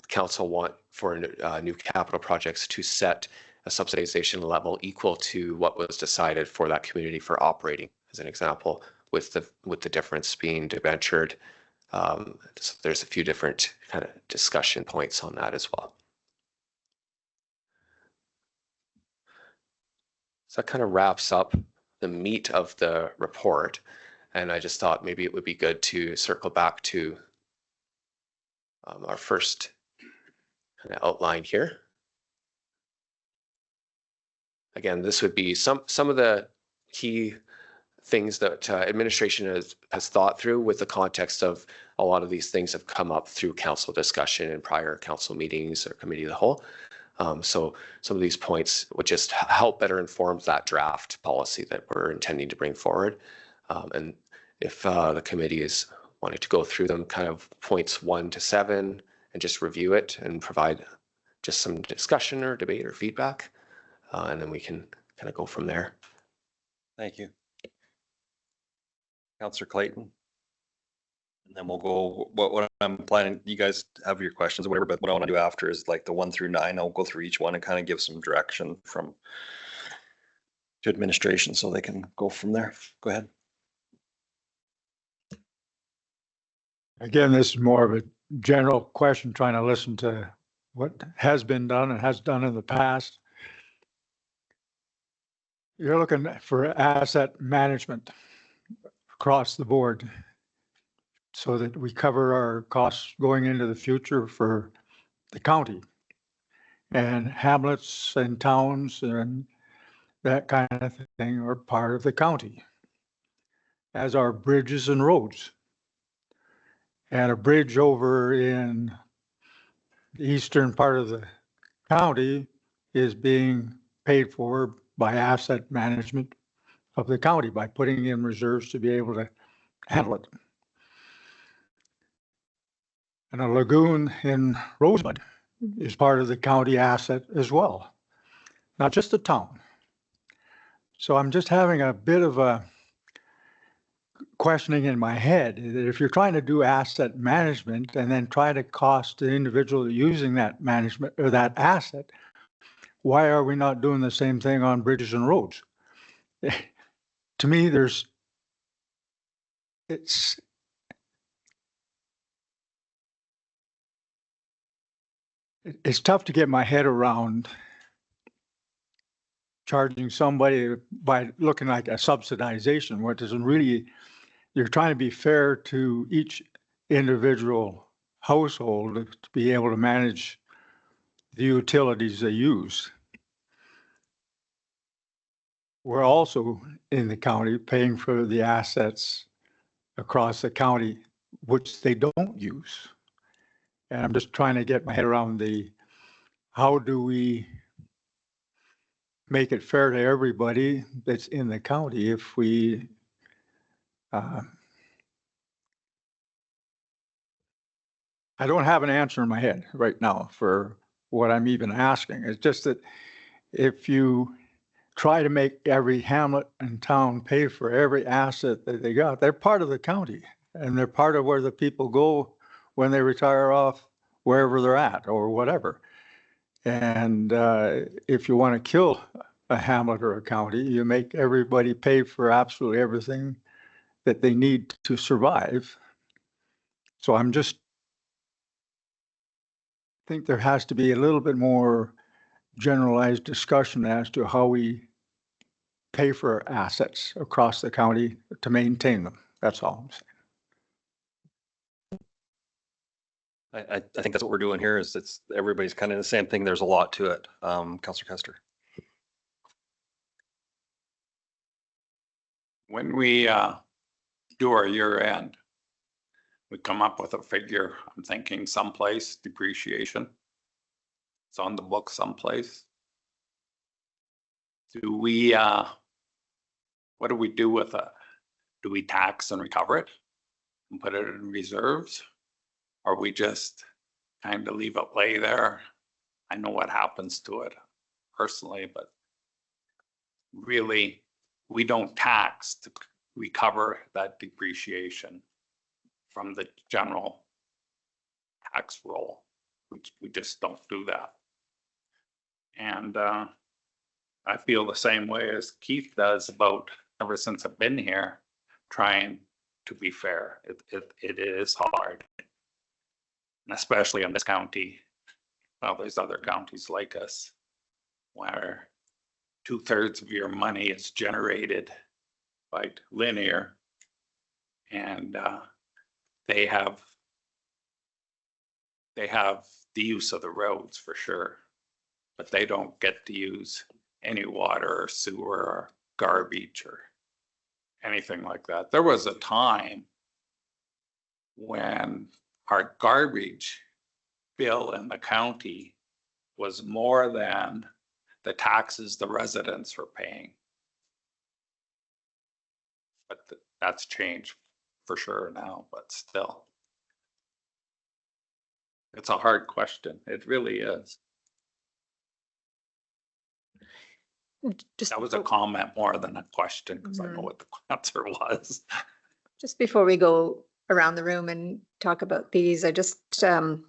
council want for new capital projects to set a subsidization level equal to what was decided for that community for operating, as an example, with the difference being debentured. So there's a few different kind of discussion points on that as well. So that kind of wraps up the meat of the report. And I just thought maybe it would be good to circle back to our first kind of outline here. Again, this would be some of the key things that administration has thought through, with the context of a lot of these things have come up through council discussion and prior council meetings or committee of the whole. So some of these points would just help better inform that draft policy that we're intending to bring forward. And if the committee is wanting to go through them, kind of points 1 to 7, and just review it and provide just some discussion or debate or feedback, and then we can kind of go from there. Thank you. Councillor Clayton. And then we'll go, what I'm planning, you guys have your questions or whatever, but what I want to do after is like the 1 through 9, I'll go through each one and kind of give some direction to administration so they can go from there. Go ahead. Again, this is more of a general question, trying to listen to what has been done and has done in the past. You're looking for asset management across the board so that we cover our costs going into the future for the county. And hamlets and towns and that kind of thing are part of the county, as are bridges and roads. And a bridge over in the eastern part of the county is being paid for by asset management of the county by putting in reserves to be able to handle it. And a lagoon in Rosebud is part of the county asset as well, not just the town. So I'm just having a bit of a questioning in my head that if you're trying to do asset management and then try to cost the individual using that management or that asset, why are we not doing the same thing on bridges and roads? To me, it's tough to get my head around charging somebody by looking like a subsidization, what isn't really, you're trying to be fair to each individual household to be able to manage the utilities they use. We're also in the county paying for the assets across the county, which they don't use. And I'm just trying to get my head around how do we make it fair to everybody that's in the county if we I don't have an answer in my head right now for what I'm even asking. It's just that if you try to make every hamlet and town pay for every asset that they got, they're part of the county and they're part of where the people go when they retire off wherever they're at or whatever. And if you want to kill a hamlet or a county, you make everybody pay for absolutely everything that they need to survive. So I'm just think there has to be a little bit more generalized discussion as to how we pay for assets across the county to maintain them. That's all I'm saying. I think that's what we're doing here is everybody's kind of the same thing. There's a lot to it. Councillor Custer. When we do our year end, we come up with a figure. I'm thinking someplace depreciation. It's on the book someplace. Do we, what do we do with it? Do we tax and recover it and put it in reserves? Or we just kind of leave it lay there? I know what happens to it personally, but really we don't tax to recover that depreciation from the general tax roll. We just don't do that. And I feel the same way as Keith does about ever since I've been here, trying to be fair. It is hard, and especially in this county. Well, there's other counties like us where 2/3 of your money is generated by linear, and they have the use of the roads for sure, but they don't get to use any water or sewer or garbage or anything like that. There was a time when our garbage bill in the county was more than the taxes the residents were paying. But that's changed for sure now, but still. It's a hard question. It really is. Just That was a comment more than a question because I know what the answer was. Just before we go around the room and talk about these, I just, in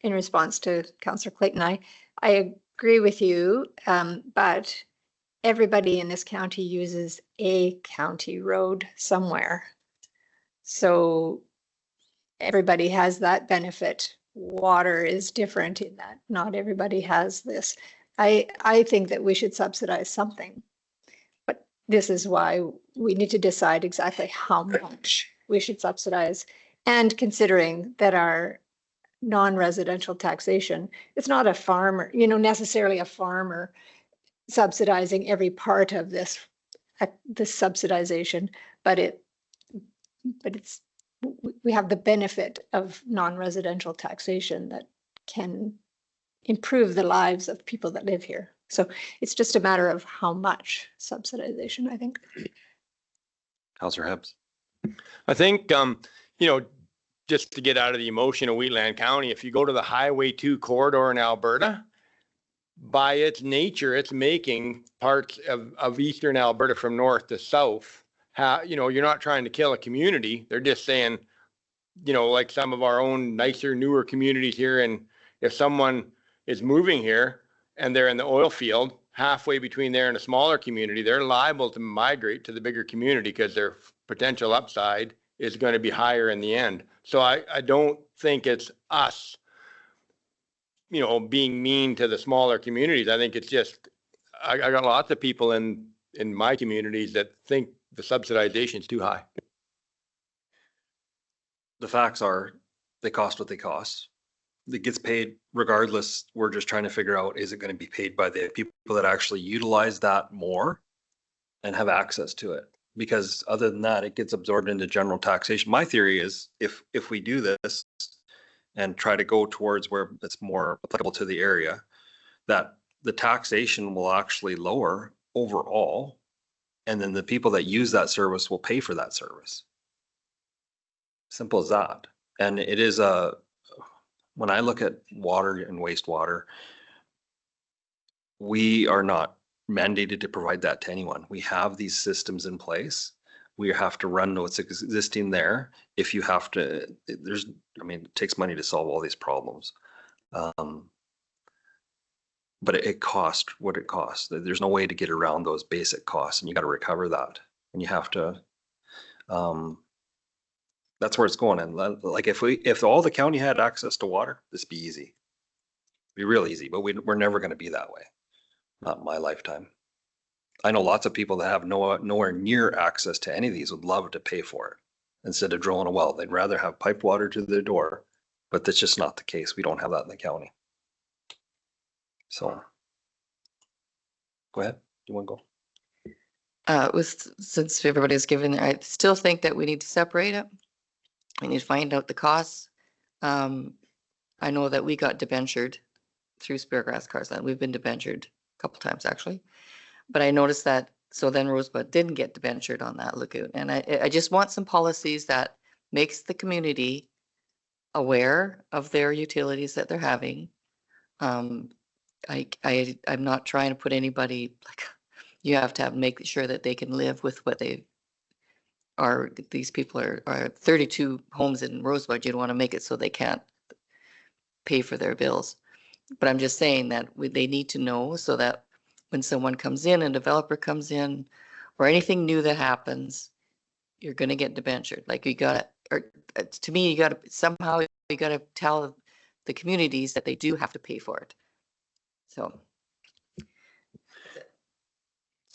response to Councillor Clayton, I agree with you, but everybody in this county uses a county road somewhere. So everybody has that benefit. Water is different in that not everybody has this. I think that we should subsidize something. But this is why we need to decide exactly how much we should subsidize. And considering that our non-residential taxation, it's not a farmer, necessarily a farmer subsidizing every part of this subsidization, but it's we have the benefit of non-residential taxation that can improve the lives of people that live here. So it's just a matter of how much subsidization, I think. Councillor Hibbs. I think, just to get out of the emotion of Wheatland County, if you go to the Highway 2 corridor in Alberta, by its nature, it's making parts of eastern Alberta from north to south. You're not trying to kill a community. They're just saying, like some of our own nicer, newer communities here, and if someone is moving here and they're in the oil field, halfway between there and a smaller community, they're liable to migrate to the bigger community because their potential upside is going to be higher in the end. So I don't think it's us, being mean to the smaller communities. I think it's just, I got lots of people in my communities that think the subsidization is too high. The facts are they cost what they cost. It gets paid regardless. We're just trying to figure out, is it going to be paid by the people that actually utilize that more and have access to it? Because other than that, it gets absorbed into general taxation. My theory is if we do this and try to go towards where it's more applicable to the area, that the taxation will actually lower overall. And then the people that use that service will pay for that service. Simple as that. And it is when I look at water and wastewater, we are not mandated to provide that to anyone. We have these systems in place. We have to run what's existing there. If you have to, it takes money to solve all these problems. But it costs what it costs. There's no way to get around those basic costs, and you got to recover that. And you have to, that's where it's going. And like if all the county had access to water, this would be easy. It'd be real easy, but we're never going to be that way. Not in my lifetime. I know lots of people that have nowhere near access to any of these would love to pay for it instead of drilling a well. They'd rather have piped water to their door, but that's just not the case. We don't have that in the county. So go ahead. Do you want to go? Since everybody's given, I still think that we need to separate it. We need to find out the costs. I know that we got debentured through Speargrass Carsland. We've been debentured a couple times actually, but I noticed that. So then Rosebud didn't get debentured on that lagoon, and I just want some policies that makes the community aware of their utilities that they're having. I'm not trying to put anybody like, you have to make sure that they can live with what they are. These people are 32 homes in Rosebud. You don't want to make it so they can't pay for their bills. But I'm just saying that they need to know so that when someone comes in, a developer comes in, or anything new that happens, you're going to get debentured. Like you got to, or to me, you got to somehow, you got to tell the communities that they do have to pay for it. So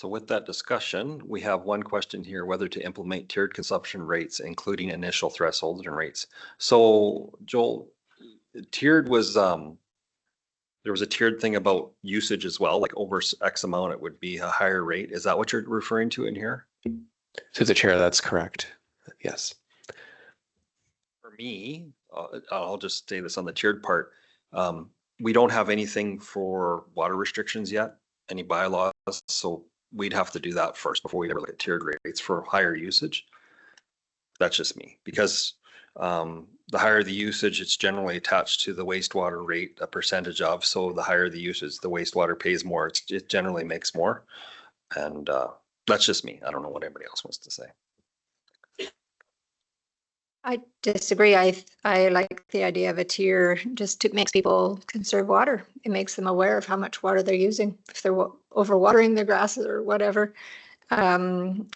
with that discussion, we have one question here, whether to implement tiered consumption rates, including initial thresholds and rates. So Joel, tiered was, there was a tiered thing about usage as well, like over X amount, it would be a higher rate. Is that what you're referring to in here? Through the chair, that's correct. Yes. For me, I'll just say this on the tiered part. We don't have anything for water restrictions yet, any bylaws. So we'd have to do that first before we ever look at tiered rates for higher usage. That's just me, because the higher the usage, it's generally attached to the wastewater rate, a percentage of. So the higher the usage, the wastewater pays more. It generally makes more. And that's just me. I don't know what anybody else wants to say. I disagree. I like the idea of a tier. Just it makes people conserve water. It makes them aware of how much water they're using. If they're overwatering their grasses or whatever, and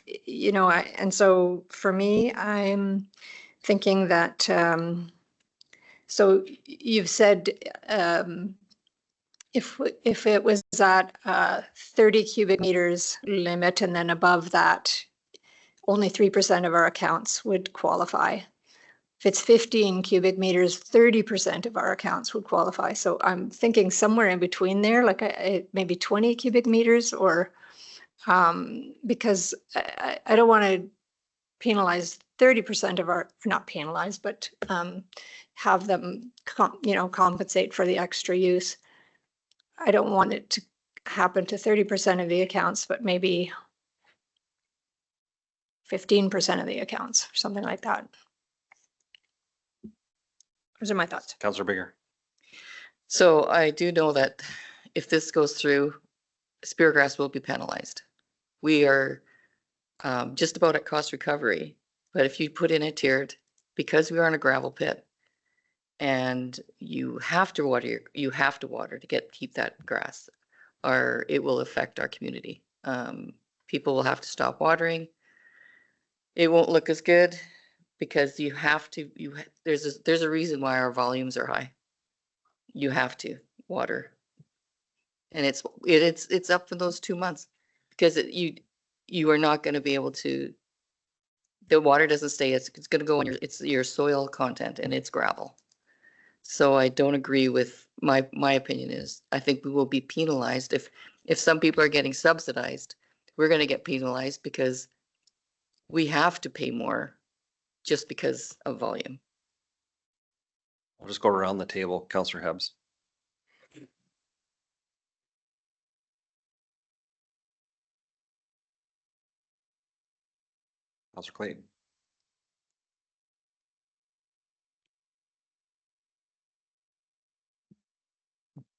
so for me, I'm thinking that, so you've said, if it was at 30 cubic meters limit and then above that, only 3% of our accounts would qualify. If it's 15 cubic meters, 30% of our accounts would qualify. So I'm thinking somewhere in between there, like maybe 20 cubic meters, or because I don't want to penalize 30% of our, not penalize, but have them, compensate for the extra use. I don't want it to happen to 30% of the accounts, but maybe 15% of the accounts, or something like that. Those are my thoughts. Councillor Bigger. So I do know that if this goes through, Speargrass will be penalized. We are just about at cost recovery, but if you put in a tiered, because we are in a gravel pit and you have to water to keep that grass, or it will affect our community. People will have to stop watering. It won't look as good because you have to, there's a reason why our volumes are high. You have to water. And it's up for those 2 months because you are not going to be able to, the water doesn't stay, it's going to go on your soil content, and it's gravel. So I don't agree with, my opinion is, I think we will be penalized if some people are getting subsidized, we're going to get penalized because we have to pay more just because of volume. I'll just go around the table. Councillor Hebbs. Councillor Clayton.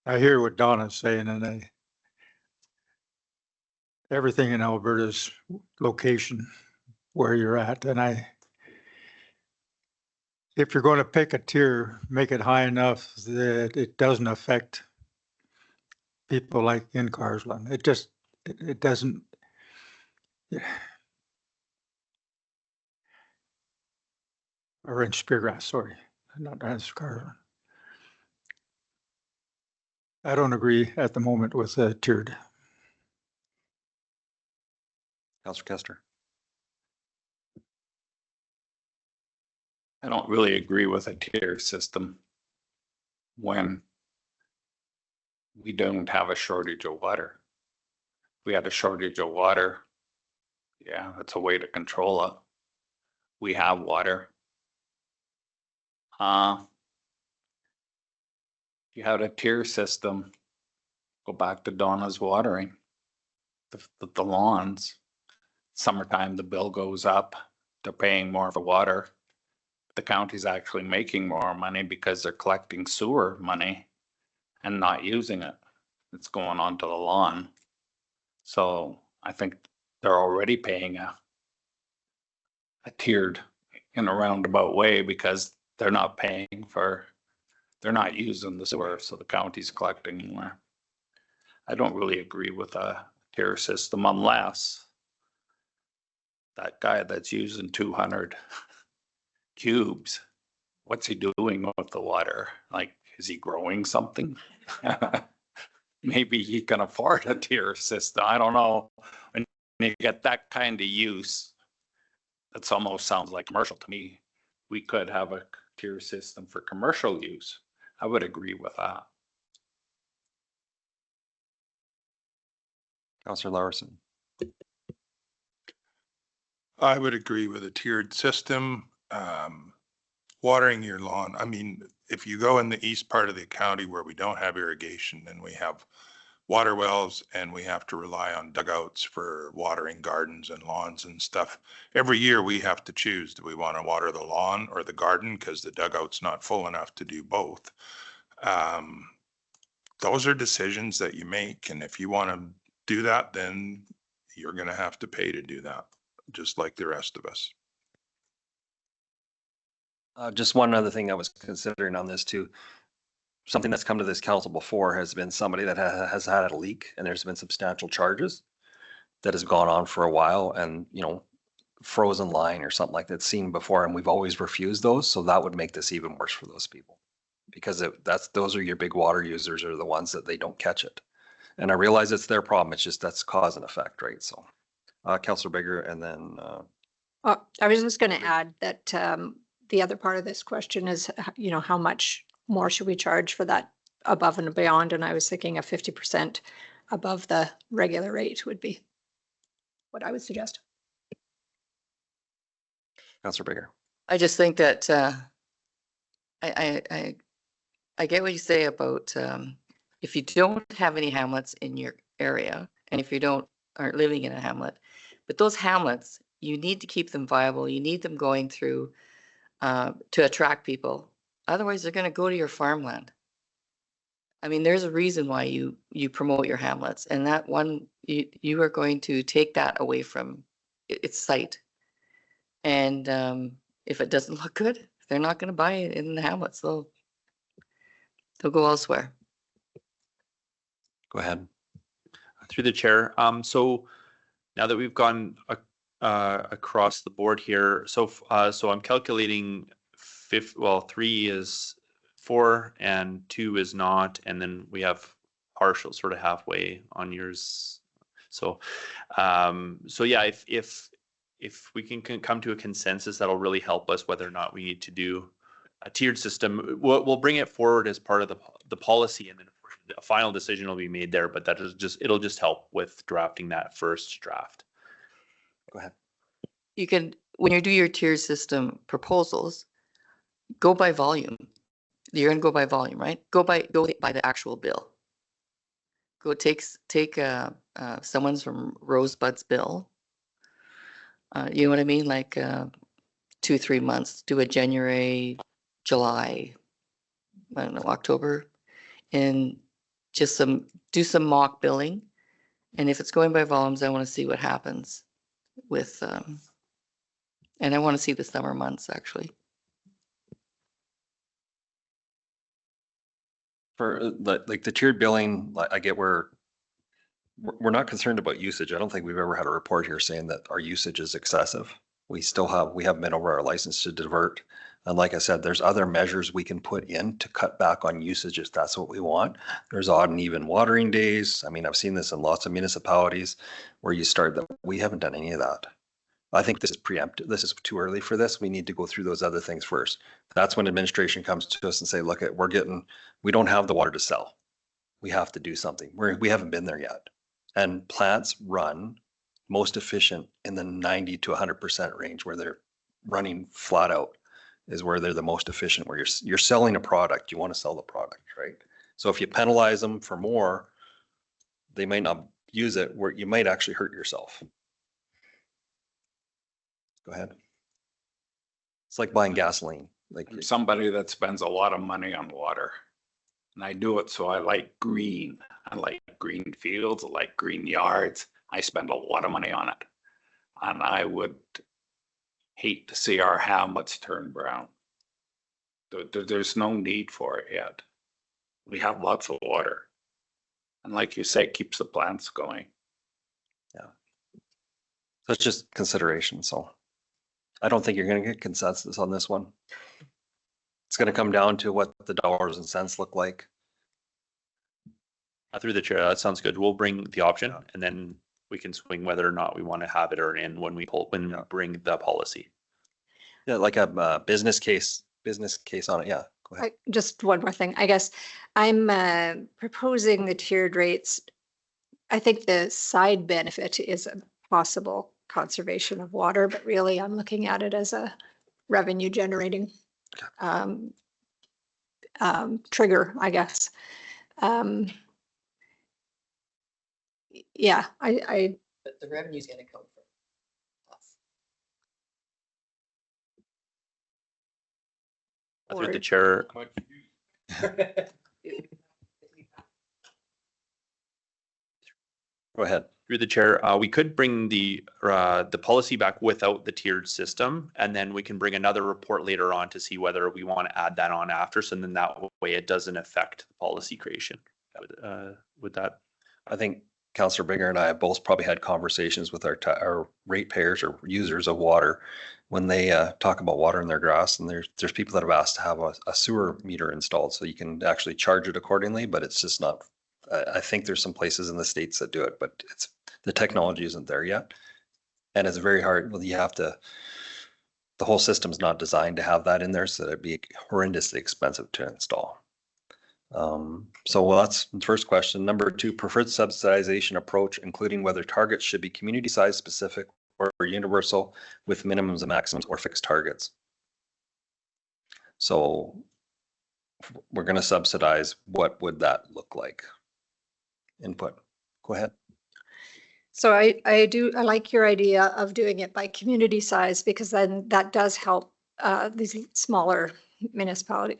I hear what Donna's saying, and everything in Alberta's location where you're at, and if you're going to pick a tier, make it high enough that it doesn't affect people like in Carsland. It doesn't. Or in Speargrass, sorry, not Carsland. I don't agree at the moment with tiered. Councillor Kester. I don't really agree with a tier system when we don't have a shortage of water. If we had a shortage of water, yeah, that's a way to control it. We have water. If you had a tier system, go back to Donna's watering, the lawns. Summertime, the bill goes up. They're paying more for water. The county's actually making more money because they're collecting sewer money and not using it. It's going onto the lawn. So I think they're already paying a tiered in a roundabout way because they're not using the sewer, so the county's collecting more. I don't really agree with a tier system unless that guy that's using 200 cubes, what's he doing with the water? Like, is he growing something? Maybe he can afford a tier system. I don't know. When you get that kind of use, that almost sounds like commercial to me. We could have a tier system for commercial use. I would agree with that. Councillor Larson. I would agree with a tiered system. Watering your lawn. I mean, if you go in the east part of the county where we don't have irrigation and we have water wells and we have to rely on dugouts for watering gardens and lawns and stuff, every year we have to choose, do we want to water the lawn or the garden because the dugout's not full enough to do both? Those are decisions that you make, and if you want to do that, then you're going to have to pay to do that, just like the rest of us. Just one other thing I was considering on this too. Something that's come to this council before has been somebody that has had a leak and there's been substantial charges that has gone on for a while. And, frozen line or something like that's seen before, and we've always refused those. So that would make this even worse for those people. Because those are your big water users are the ones that they don't catch it. And I realize it's their problem. It's just that's cause and effect, right? So, Councillor Bigger, and then, I was just going to add that the other part of this question is, how much more should we charge for that above and beyond? And I was thinking a 50% above the regular rate would be what I would suggest. Councillor Bigger. I just think that I get what you say about if you don't have any hamlets in your area, and if you aren't living in a hamlet, but those hamlets, you need to keep them viable. You need them going through to attract people. Otherwise, they're going to go to your farmland. I mean, there's a reason why you promote your hamlets, and that one you are going to take that away from its site. And if it doesn't look good, they're not going to buy it in the hamlets. They'll go elsewhere. Go ahead. Through the chair. So now that we've gone across the board here, so I'm calculating 3 is 4 and 2 is not, and then we have partial sort of halfway on yours. So yeah, if we can come to a consensus, that'll really help us whether or not we need to do a tiered system. We'll bring it forward as part of the policy, and then a final decision will be made there. But it'll just help with drafting that first draft. Go ahead. You can, when you do your tier system proposals, go by volume. You're going to go by volume, right? Go by the actual bill. Go take someone's from Rosebud's bill. You know what I mean? Like 2-3 months. Do a January, July, I don't know, October, and just do some mock billing. And if it's going by volumes, I want to see what happens with, and I want to see the summer months actually. For like the tiered billing, I get where we're not concerned about usage. I don't think we've ever had a report here saying that our usage is excessive. We have been over our license to divert. And like I said, there's other measures we can put in to cut back on usage if that's what we want. There's odd and even watering days. I mean, I've seen this in lots of municipalities where you start that. We haven't done any of that. I think this is preemptive. This is too early for this. We need to go through those other things first. That's when administration comes to us and say, look, we don't have the water to sell. We have to do something. We haven't been there yet. And plants run most efficient in the 90 to 100% range, where they're running flat out is where they're the most efficient, where you're selling a product. You want to sell the product, right? So if you penalize them for more, they might not use it, where you might actually hurt yourself. Go ahead. It's like buying gasoline. Like I'm somebody that spends a lot of money on water, and I do it so I like green. I like green fields. I like green yards. I spend a lot of money on it, and I would hate to see our hamlets turn brown. There's no need for it yet. We have lots of water, and like you say, it keeps the plants going. Yeah. So it's just consideration. So I don't think you're going to get consensus on this one. It's going to come down to what the dollars and cents look like. Through the chair, that sounds good. We'll bring the option, and then we can swing whether or not we want to have it or in when we bring the policy. Yeah, like a business case on it. Yeah, go ahead. Just one more thing. I guess I'm proposing the tiered rates. I think the side benefit is a possible conservation of water, but really I'm looking at it as a revenue generating trigger, I guess. Yeah, But the revenue is going to come from us. Through the chair. Go ahead. Through the chair, we could bring the policy back without the tiered system, and then we can bring another report later on to see whether we want to add that on after. So then that way it doesn't affect the policy creation. Would that? I think Councillor Bigger and I have both probably had conversations with our ratepayers or users of water when they talk about water in their grass, and there's people that have asked to have a sewer meter installed so you can actually charge it accordingly, but it's just not, I think there's some places in the States that do it, but the technology isn't there yet. And it's very hard, well, the whole system's not designed to have that in there, so that'd be horrendously expensive to install. That's the first question. Number 2, preferred subsidization approach, including whether targets should be community size specific or universal with minimums and maximums or fixed targets. So we're going to subsidize. What would that look like? Input. Go ahead. So I like your idea of doing it by community size, because then that does help these smaller municipality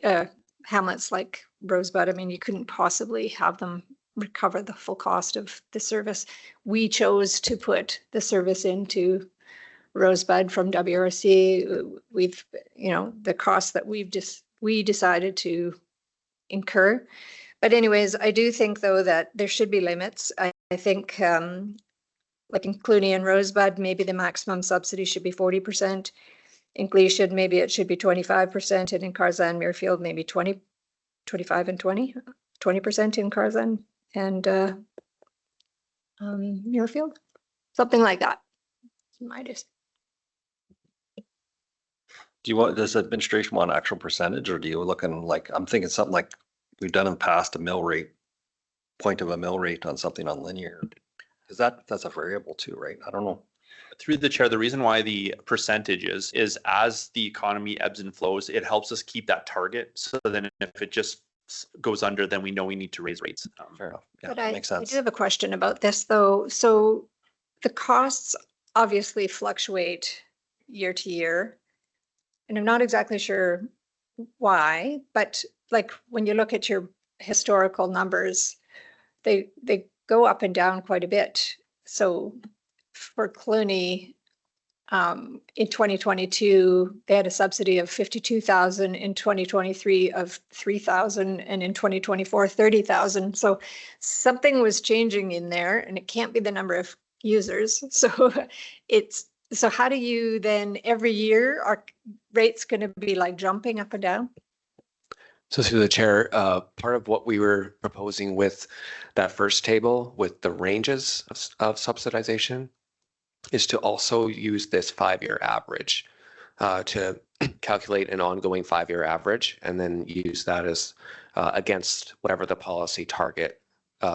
hamlets like Rosebud. I mean, you couldn't possibly have them recover the full cost of the service. We chose to put the service into Rosebud from WRC. We've, the cost that we decided to incur. But anyways, I do think though that there should be limits. I think like in Clooney and Rosebud, maybe the maximum subsidy should be 40%. In Gleashan, maybe it should be 25%, and in Carson Muirfield, maybe 25 and 20% in Carson and Muirfield, something like that. Does the administration want actual percentage, or do you looking like, I'm thinking something like we've done in the past, a mill rate, point of a mill rate on something on linear? Because that's a variable too, right? I don't know. Through the chair, the reason why the percentage is as the economy ebbs and flows, it helps us keep that target. So then if it just goes under, then we know we need to raise rates. Fair enough. Yeah, But that makes sense. I do have a question about this though. So the costs obviously fluctuate year to year. And I'm not exactly sure why, but like when you look at your historical numbers, they go up and down quite a bit. So for Clooney, in 2022, they had a subsidy of 52,000, in 2023 of 3,000, and in 2024, 30,000. So something was changing in there, and it can't be the number of users. So how do you then every year, are rates going to be like jumping up and down? So through the chair, part of what we were proposing with that first table with the ranges of subsidization is to also use this 5-year average to calculate an ongoing 5-year average, and then use that as against whatever the policy target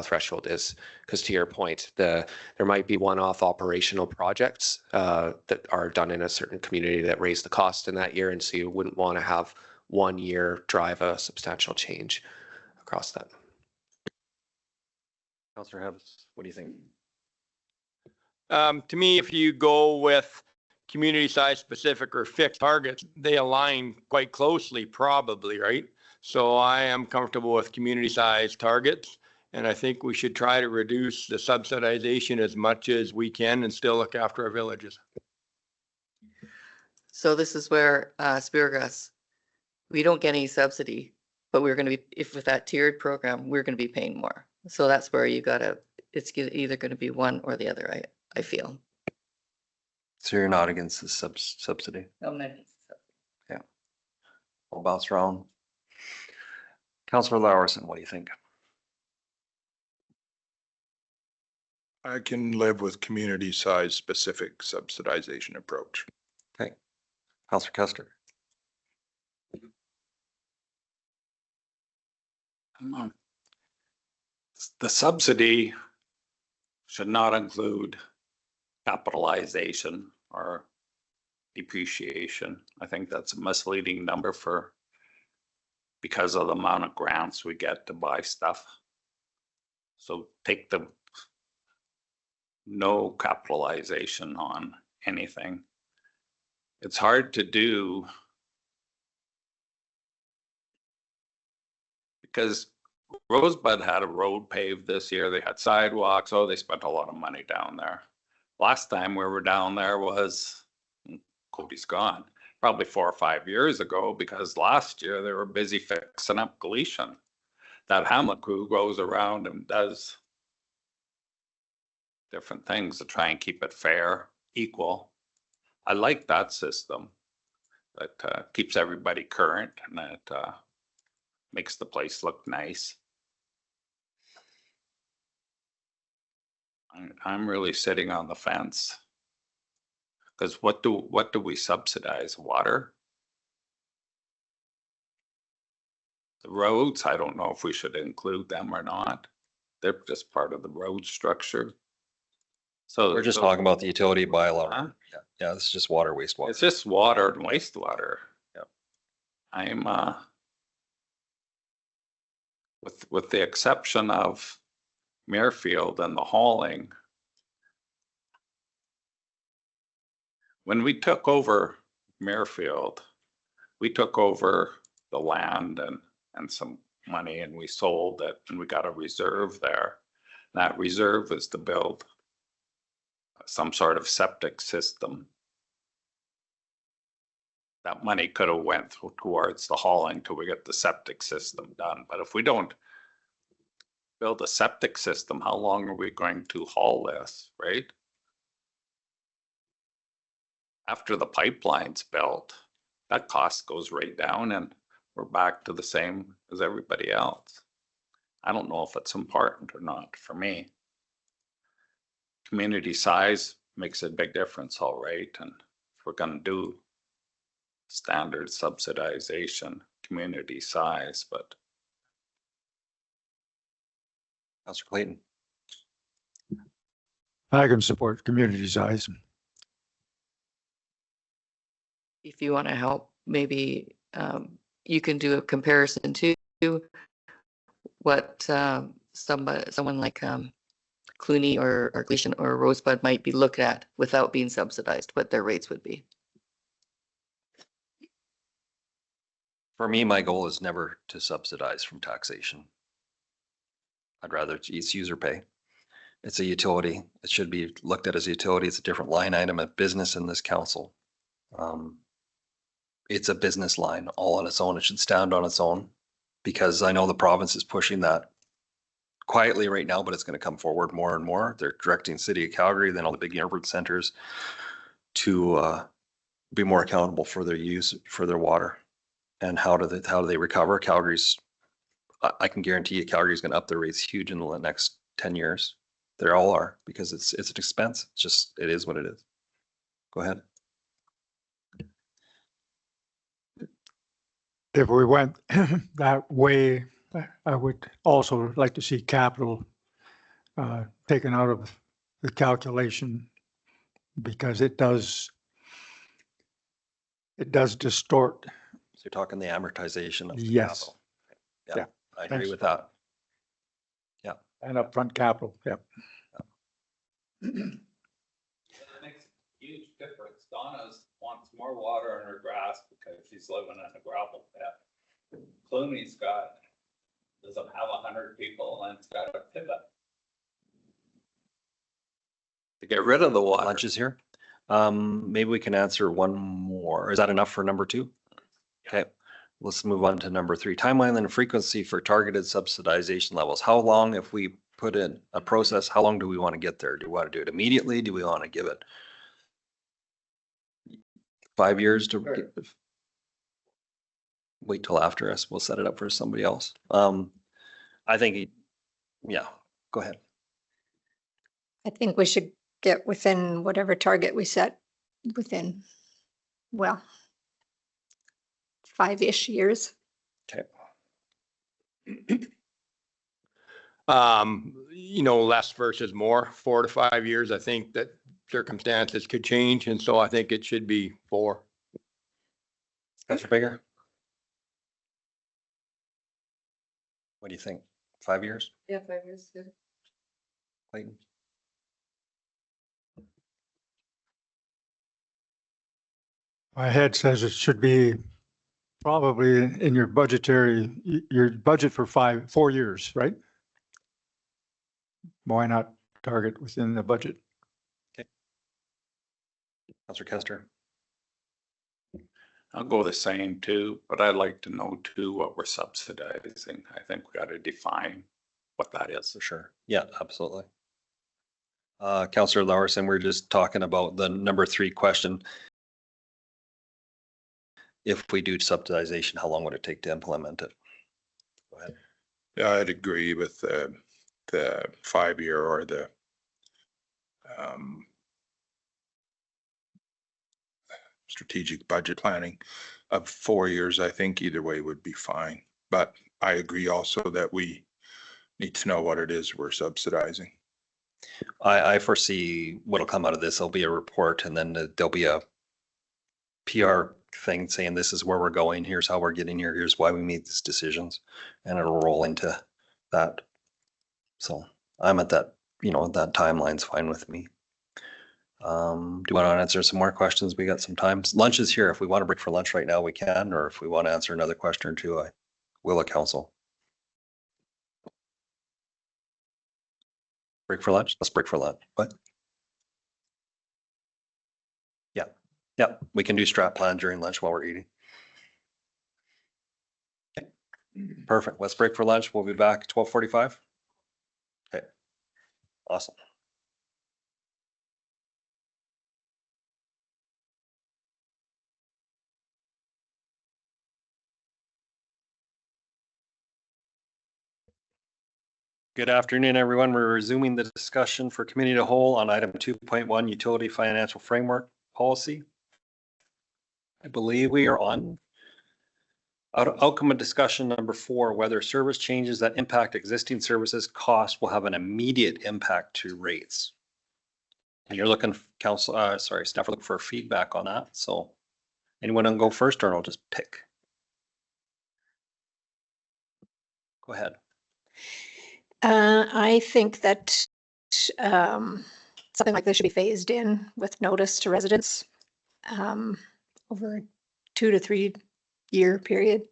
threshold is. Because to your point, there might be one-off operational projects that are done in a certain community that raise the cost in that year, and so you wouldn't want to have 1 year drive a substantial change across that. Councillor Hebbs, what do you think? To me, if you go with community size specific or fixed targets, they align quite closely probably, right? So I am comfortable with community size targets, and I think we should try to reduce the subsidization as much as we can and still look after our villages. So this is where Speargrass, we don't get any subsidy, but we're going to be, if with that tiered program, we're going to be paying more. So that's where you gotta, it's either going to be one or the other, I feel. So you're not against the subsidy? I'm not against the subsidy. Yeah. I'll bounce around. Councillor Lawerson, what do you think? I can live with community size specific subsidization approach. Okay. Councillor Kester. The subsidy should not include capitalization or depreciation. I think that's a misleading number because of the amount of grants we get to buy stuff. So take no capitalization on anything. It's hard to do because Rosebud had a road paved this year. They had sidewalks. Oh, they spent a lot of money down there. Last time we were down there was, Cody's gone, probably 4 or 5 years ago, because last year they were busy fixing up Gleashan. That Hamlet crew goes around and does different things to try and keep it fair, equal. I like that system. That keeps everybody current and that makes the place look nice. I'm really sitting on the fence. Because what do we subsidize? Water? The roads, I don't know if we should include them or not. They're just part of the road structure. So We're just talking about the utility Huh? bylaw. Yeah, this is just water, wastewater. It's just water and wastewater. Yep. I'm with the exception of Muirfield and the hauling. When we took over Muirfield, we took over the land and some money and we sold it and we got a reserve there. That reserve is to build some sort of septic system. That money could have went towards the hauling till we get the septic system done. But if we don't build a septic system, how long are we going to haul this, right? After the pipeline's built, that cost goes right down and we're back to the same as everybody else. I don't know if it's important or not for me. Community size makes a big difference, all right, and if we're gonna do standard subsidization, community size, but Councillor Clayton. I can support community size. If you want to help, maybe you can do a comparison to what someone like Clooney or Gleason or Rosebud might be looked at without being subsidized, what their rates would be. For me, my goal is never to subsidize from taxation. I'd rather it's user pay. It's a utility. It should be looked at as a utility. It's a different line item of business in this council. It's a business line all on its own. It should stand on its own because I know the province is pushing that quietly right now, but it's going to come forward more and more. They're directing City of Calgary, then all the big urban centers to be more accountable for their use, for their water. And how do they recover? Calgary's, I can guarantee you Calgary's going to up their rates huge in the next 10 years. They all are because it's an expense. It's just, it is what it is. Go ahead. If we went that way, I would also like to see capital taken out of the calculation because it does distort. So you're talking the amortization of the Yes. capital. Yeah. I agree Thanks. with that. And upfront capital, yep. it makes a huge difference. Donna wants more water in her grass because she's living in a gravel pit. Clooney's doesn't have 100 people and it's got a pivot. To get rid of the water. Lunch is here. Maybe we can answer one more. Is that enough for number 2? Okay, let's move on to number 3. Timeline and frequency for targeted subsidization levels. How long, if we put in a process, how long do we want to get there? Do we want to do it immediately? Do we want to give it 5 years to wait till after us? We'll set it up for somebody else. I think, yeah, go ahead. I think we should get within whatever target we set within, well, 5-ish years. Okay. Less versus more, 4 to 5 years. I think that circumstances could change. And so I think it should be 4. Councillor Bigger? What do you think? 5 years, Yeah, 5 years. Good. Clayton? My head says it should be probably in your your budget for 4 years, right? Why not target within the budget? Councillor Kester? I'll go the same too, but I'd like to know too what we're subsidizing. I think we got to define what that is. For sure. Yeah, absolutely. Councillor Larson, we're just talking about the number 3 question. If we do subsidization, how long would it take to implement it? Go ahead. Yeah, I'd agree with the 5-year or the strategic budget planning of 4 years. I think either way would be fine. But I agree also that we need to know what it is we're subsidizing. I foresee what'll come out of this. There'll be a report, and then there'll be a PR thing saying this is where we're going. Here's how we're getting here. Here's why we made these decisions, and it'll roll into that. So I'm at that, that timeline's fine with me. Do you want to answer some more questions? We got some time. Lunch is here. If we want to break for lunch right now, we can, or if we want to answer another question or two, I will at council. Break for lunch? Let's break for lunch. What? Yeah, we can do strat plan during lunch while we're eating. Okay. Perfect. Let's break for lunch. We'll be back 12:45. Okay. Awesome. Good afternoon, everyone. We're resuming the discussion for committee to whole on item 2.1 utility financial framework policy. I believe we are on outcome of discussion number 4, whether service changes that impact existing services costs will have an immediate impact to rates. And you're looking, staff are looking for feedback on that. So anyone want to go first, or I'll just pick? Go ahead. I think that something like this should be phased in with notice to residents over a 2 to 3 year period.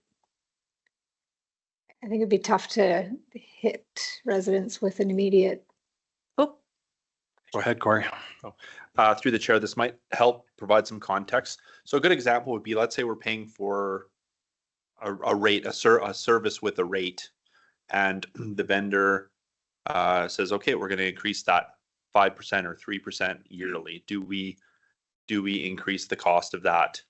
I think it'd be tough to hit residents with an immediate. Oh, Go ahead, Corey. Through the chair, this might help provide some context. So a good example would be, let's say we're paying for a rate, a service with a rate, and the vendor says, okay, we're going to increase that 5% or 3% yearly. Do we increase the cost of that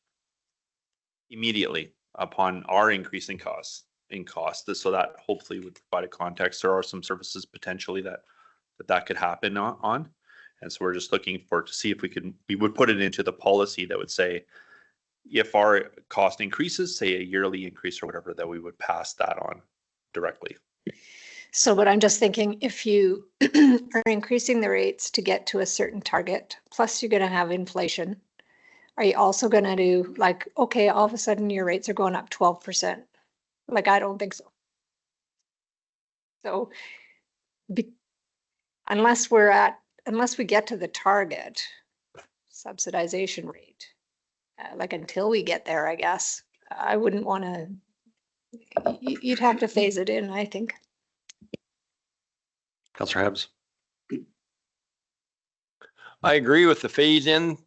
immediately upon our increasing costs in cost? So that hopefully would provide a context. There are some services potentially that could happen on. And so we're just looking to see if we would put it into the policy that would say, if our cost increases, say a yearly increase or whatever, that we would pass that on directly. so what I'm just thinking, if you are increasing the rates to get to a certain target, plus you're going to have inflation, are you also going to do like, okay, all of a sudden your rates are going up 12%? Like, I don't think so. So unless we get to the target subsidization rate, like until we get there, I guess, I wouldn't want to, you'd have to phase it in, I think. Councillor Hibbs. I agree with the phase in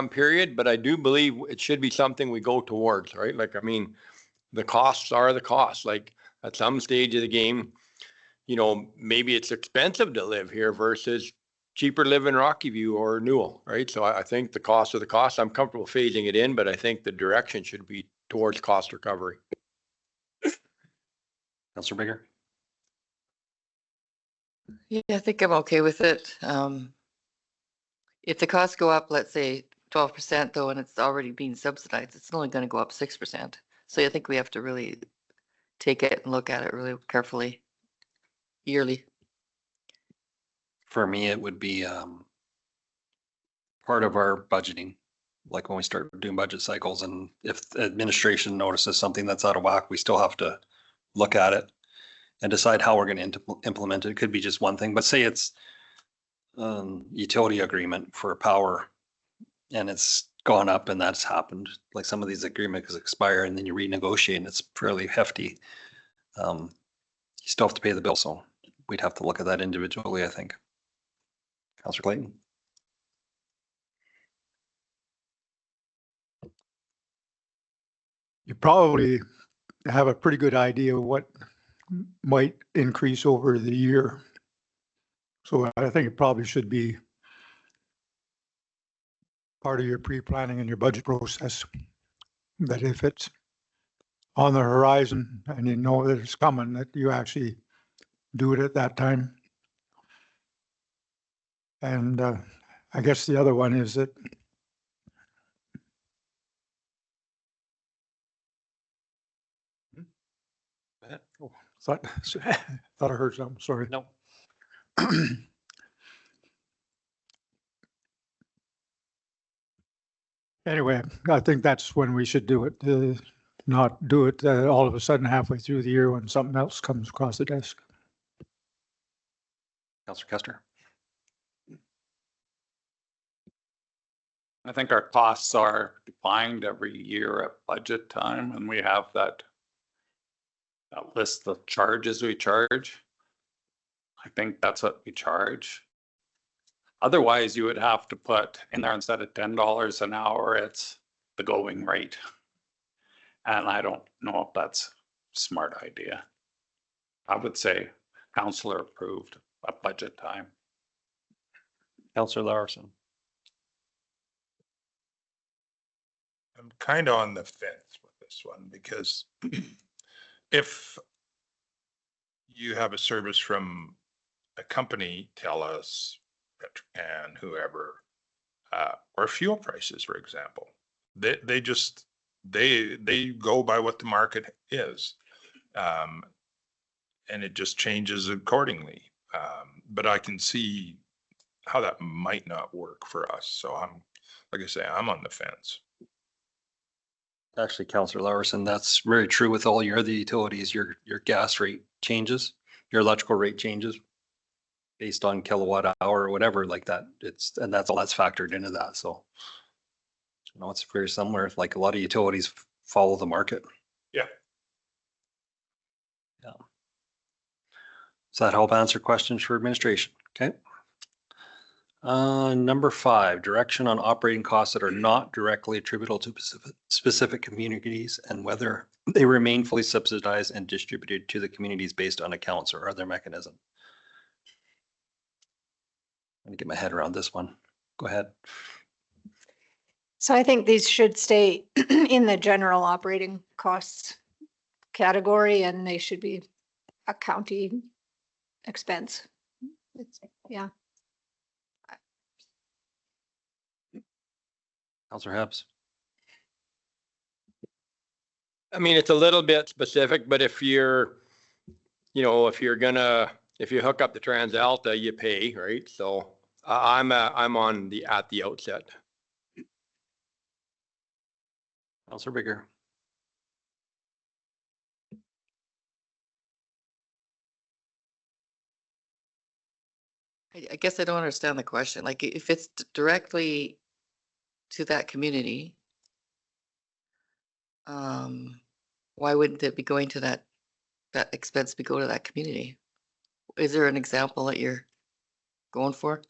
period, but I do believe it should be something we go towards, right? Like, I mean, the costs are the costs. Like at some stage of the game, maybe it's expensive to live here versus cheaper to live in Rocky View or Newell, right? So I think the costs are the costs. I'm comfortable phasing it in, but I think the direction should be towards cost recovery. Councillor Bigger. Yeah, I think I'm okay with it. If the costs go up, let's say 12% though, and it's already being subsidized, it's only going to go up 6%. So I think we have to really take it and look at it really carefully yearly. For me, it would be part of our budgeting, like when we start doing budget cycles, and if the administration notices something that's out of whack, we still have to look at it and decide how we're going to implement it. It could be just one thing, but say it's utility agreement for power and it's gone up, and that's happened. Like some of these agreements expire and then you renegotiate and it's fairly hefty. You still have to pay the bill. So we'd have to look at that individually, I think. Councillor Clayton. You probably have a pretty good idea of what might increase over the year. So I think it probably should be part of your pre-planning and your budget process. That if it's on the horizon and you know that it's coming, that you actually do it at that time. And I guess the other one is that thought I heard something, sorry. No. Anyway, I think that's when we should do it, not do it all of a sudden halfway through the year when something else comes across the desk. Councillor Kester. I think our costs are defined every year at budget time, and we have that list of charges we charge. I think that's what we charge. Otherwise, you would have to put in there, instead of $10 an hour, it's the going rate. And I don't know if that's a smart idea. I would say councillor approved at budget time. Councillor Larson. I'm kind of on the fence with this one because if you have a service from a company, TELUS and whoever, or fuel prices, for example, they go by what the market is. And it just changes accordingly. But I can see how that might not work for us. So like I say, I'm on the fence. Actually, Councillor Larson, that's very true with all your other utilities. Your gas rate changes, your electrical rate changes based on kilowatt hour or whatever like that. And that's all that's factored into that. So, you know, it's very similar. Like a lot of utilities follow the market. Yeah. Yeah. Does that help answer questions for administration? Okay. Number 5, direction on operating costs that are not directly attributable to specific communities and whether they remain fully subsidized and distributed to the communities based on accounts or other mechanism. I'm gonna get my head around this one. Go ahead. So I think these should stay in the general operating costs category, and they should be a county expense. Yeah. Councillor Habs. I mean, it's a little bit specific, but if you hook up the TransAlta, you pay, right? So I'm on at the outset. Councillor Bigger. I guess I don't understand the question. Like if it's directly to that community, why wouldn't it be going to that expense be go to that community? Is there an example that you're going for?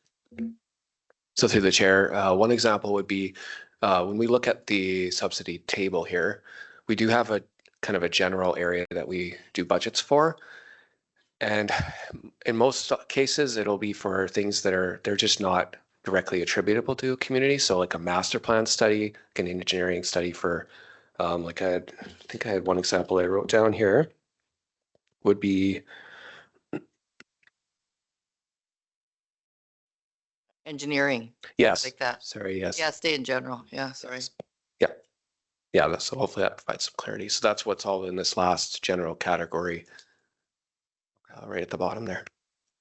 So through the chair, one example would be when we look at the subsidy table here, we do have a kind of a general area that we do budgets for. And in most cases, it'll be for things that they're just not directly attributable to a community. So like a master plan study, like an engineering study for, I think I had one example I wrote down here, would be Engineering, yes. like that. Sorry, yes. Yeah, stay in general. Yeah, sorry. Yeah, so hopefully that provides some clarity. So that's what's all in this last general category, right at the bottom there.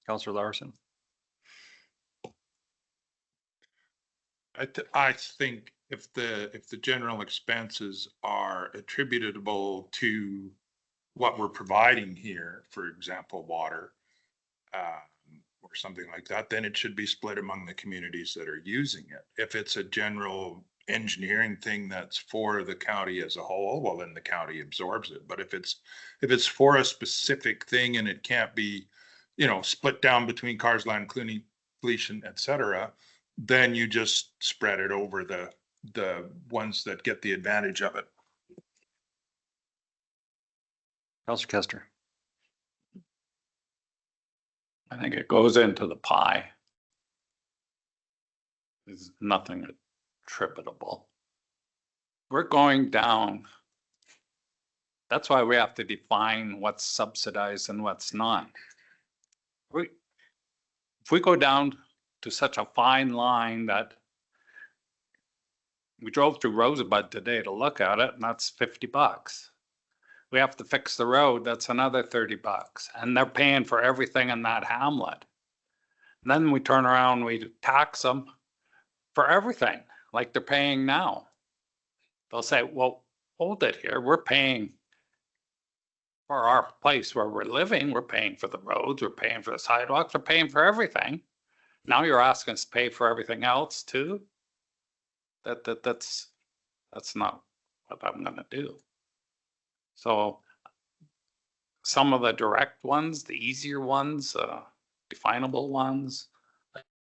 Councillor Larson. I think if the general expenses are attributable to what we're providing here, for example, water, or something like that, then it should be split among the communities that are using it. If it's a general engineering thing that's for the county as a whole, well, then the county absorbs it. But if it's for a specific thing and it can't be, split down between Carsland, Clooney, Gleason, et cetera, then you just spread it over the ones that get the advantage of it. Councillor Kester. I think it goes into the pie. There's nothing attributable. We're going down. That's why we have to define what's subsidized and what's not. If we go down to such a fine line that we drove through Rosebud today to look at it, and that's $50. We have to fix the road, that's another $30. And they're paying for everything in that hamlet. And then we turn around, we tax them for everything, like they're paying now. They'll say, well, hold it here, we're paying for our place where we're living, we're paying for the roads, we're paying for the sidewalks, we're paying for everything. Now you're asking us to pay for everything else too? That's not what I'm gonna do. So some of the direct ones, the easier ones, definable ones,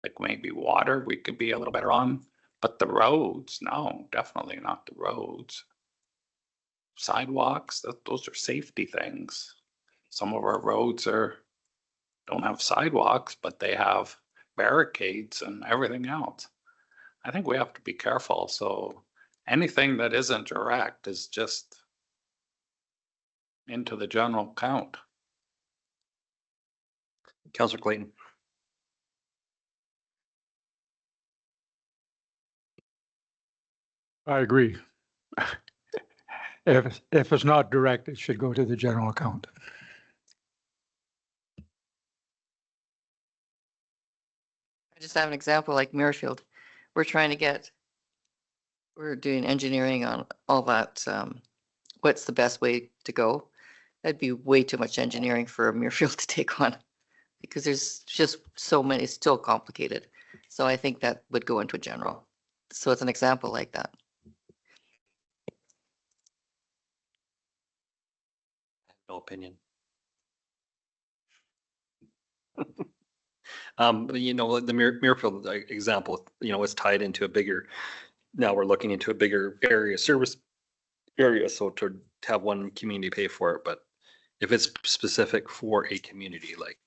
like maybe water, we could be a little better on, but the roads, no, definitely not the roads. Sidewalks, those are safety things. Some of our roads don't have sidewalks, but they have barricades and everything else. I think we have to be careful. So anything that isn't direct is just into the general count. Councillor Clayton. I agree. If it's not direct, it should go to the general account. I just have an example like Muirfield. We're doing engineering on all that. What's the best way to go? That'd be way too much engineering for Muirfield to take on because there's just so many, it's still complicated. So I think that would go into a general. So it's an example like that. No opinion. You know, the Muirfield example, you know, is tied into a bigger, now we're looking into a bigger service area. So to have one community pay for it, but if it's specific for a community, like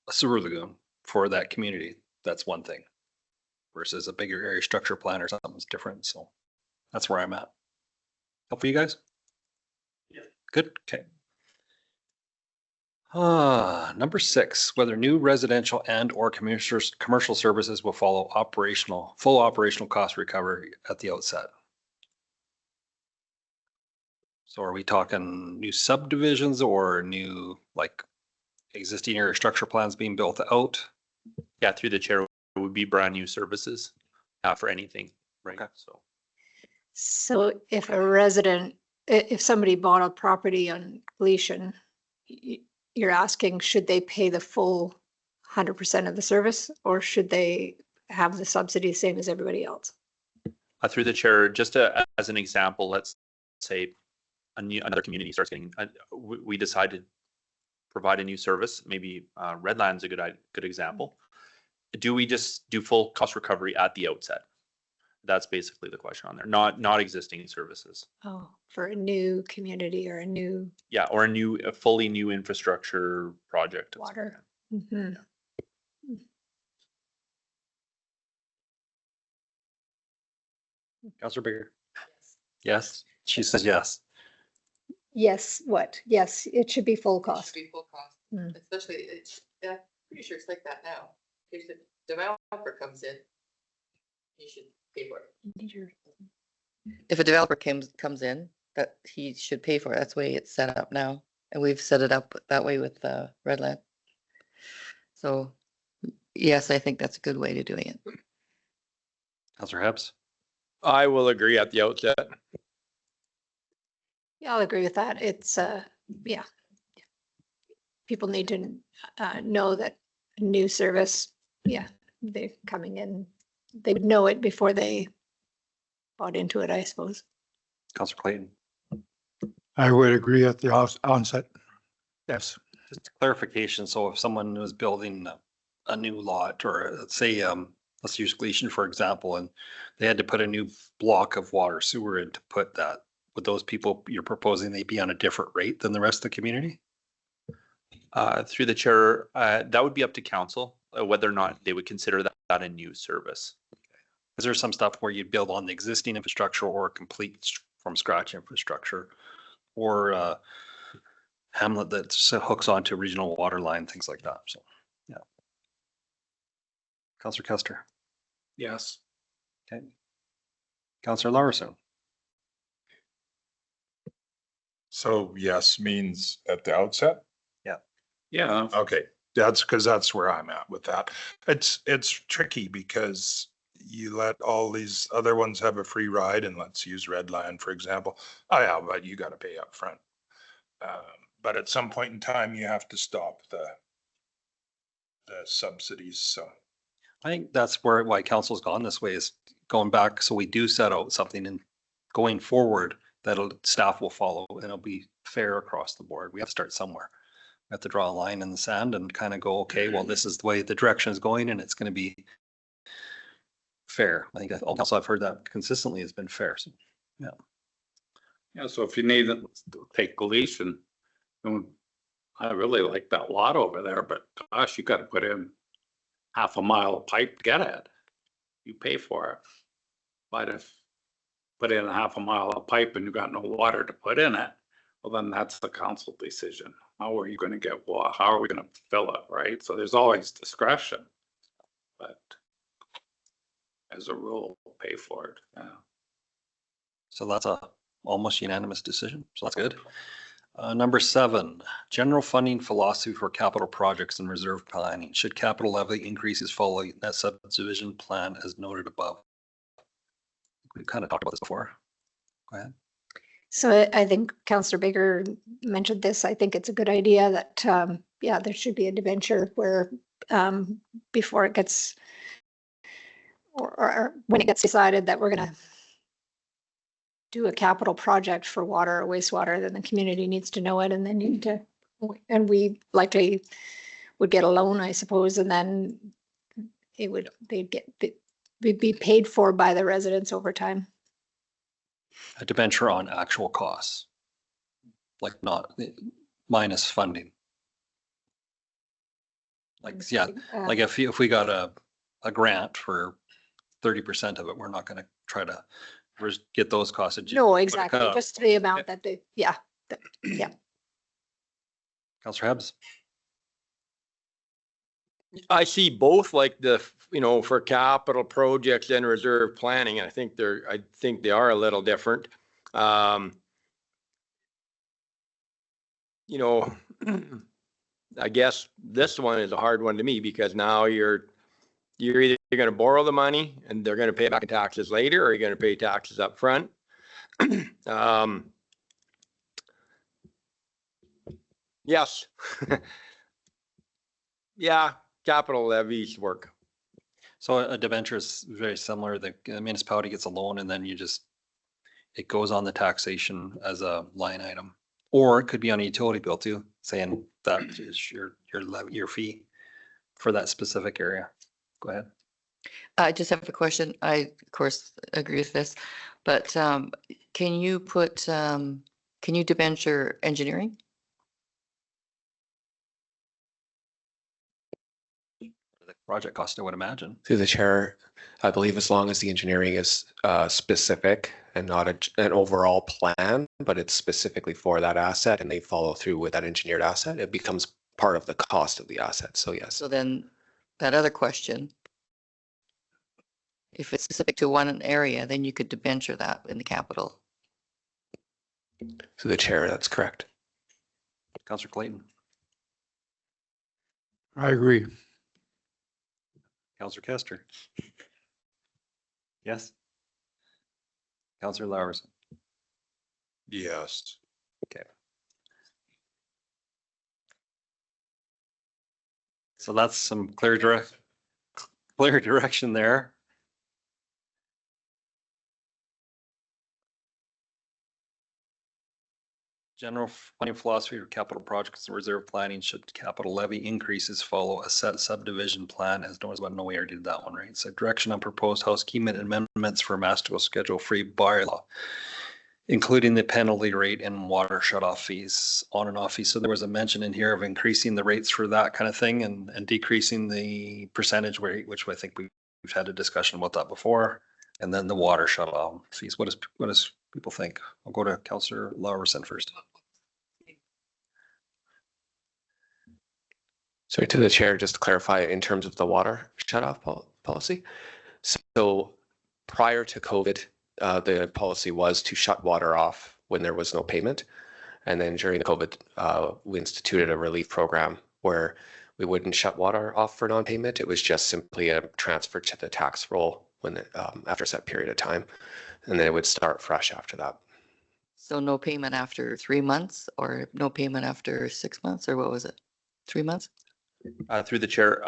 a sewer lagoon for that community, that's one thing versus a bigger area structure plan or something's different. So that's where I'm at. Help for you guys? Yeah. Good. Okay. Number 6, whether new residential and or commercial services will follow full operational cost recovery at the outset. So are we talking new subdivisions or new like existing area structure plans being built out? Yeah, through the chair, it would be brand new services for anything, right? Okay. So if somebody bought a property on Gleason, you're asking, should they pay the full 100% of the service or should they have the subsidy same as everybody else? Through the chair, just as an example, let's say another community starts getting, we decide to provide a new service, maybe Redland's a good example. Do we just do full cost recovery at the outset? That's basically the question on there, not existing services. Oh, for a new community or a new Yeah, or a fully new infrastructure project. water. Mhm. Councillor Bigger? Yes. She says yes. Yes, what? Yes, it should be full cost. Be full cost, Mm. especially pretty sure it's like that now. If the developer comes in, he should pay for it. If a developer comes in, that he should pay for it. That's the way it's set up now. And we've set it up that way with Redland. So yes, I think that's a good way to doing it. Councillor Hebbs? I will agree at the outset. Yeah, I'll agree with that. It's, yeah. People need to know that a new service, yeah, they're coming in, they would know it before they bought into it, I suppose. Councillor Clayton? I would agree at the onset. Yes. Just clarification. So if someone was building a new lot or let's say, let's use Gleason for example, and they had to put a new block of water sewer in to put that, would those people you're proposing they be on a different rate than the rest of the community? Through the chair, that would be up to council, whether or not they would consider that a new service. Is there some stuff where you build on the existing infrastructure or complete from scratch infrastructure? Or hamlet that hooks onto a regional water line, things like that. So, yeah. Councillor Custer. Yes. Okay. Councillor Larson. So yes means at the outset? Yeah. Okay, that's because that's where I'm at with that. It's tricky because you let all these other ones have a free ride, and let's use Redland, for example. Oh yeah, but you gotta pay up front. But at some point in time, you have to stop the subsidies, so. I think that's why council's gone this way, is going back. So we do set out something and going forward that staff will follow and it'll be fair across the board. We have to start somewhere. We have to draw a line in the sand and kind of go, okay, well, this is the way the direction is going and it's going to be fair. I think that also I've heard that consistently has been fair. So, yeah. Yeah, so if you need to take Galician, I really like that lot over there, but gosh, you gotta put in half a mile of pipe to get it. You pay for it. But if put in half a mile of pipe and you got no water to put in it, well, then that's the council decision. How are you gonna get water? How are we gonna fill it, right? So there's always discretion. But as a rule, pay for it, yeah. So that's a almost unanimous decision. So that's good. Number 7, general funding philosophy for capital projects and reserve planning. Should capital levy increases follow that subdivision plan as noted above? We've kind of talked about this before. Go ahead. So I think Councillor Baker mentioned this. I think it's a good idea that, yeah, there should be a debenture where before it gets, or when it gets decided that we're going to do a capital project for water or wastewater, then the community needs to know it and then need to, and we likely would get a loan, I suppose, and then we'd be paid for by the residents over time. A debenture on actual costs, like not minus funding. Like, yeah, like if we got a grant for 30% of it, we're not going to try to get those costs. No, exactly. Just the amount that they, yeah. Yeah. Councillor Hebbs. I see both, like for capital projects and reserve planning. I think they are a little different. I guess this one is a hard one to me because now you're either going to borrow the money and they're going to pay it back in taxes later, or you're going to pay taxes up front. Yes. Yeah, capital levies work. So a debenture is very similar. The municipality gets a loan and then it goes on the taxation as a line item. Or it could be on a utility bill too, saying that is your fee for that specific area. Go ahead. I just have a question. I, of course, agree with this, but can you debenture engineering? The project cost, I would imagine. Through the chair, I believe as long as the engineering is specific and not an overall plan, but it's specifically for that asset and they follow through with that engineered asset, it becomes part of the cost of the asset. So yes. So then that other question, if it's specific to one area, then you could debenture that in the capital. Through the chair, that's correct. Councillor Clayton. I agree. Councillor Kester. Yes. Councillor Larson. Yes. Okay. So that's some clear direction there. General funding philosophy for capital projects and reserve planning. Should capital levy increases follow a set subdivision plan as known as what? No, we already did that one, right? So direction on proposed housekeeping amendments for Master Schedule free bylaw, including the penalty rate and water shutoff fees, on and off fees. So there was a mention in here of increasing the rates for that kind of thing and decreasing the percentage rate, which I think we we've had a discussion about that before. And then the water shut off fees. What does people think? I'll go to Councillor Laursen first. Sorry, to the chair, just to clarify in terms of the water shut-off policy. So prior to COVID, the policy was to shut water off when there was no payment. And then during the COVID, we instituted a relief program where we wouldn't shut water off for non-payment. It was just simply a transfer to the tax roll when after a set period of time. And then it would start fresh after that. So no payment after 3 months or no payment after 6 months, or what was it? 3 months? Through the chair,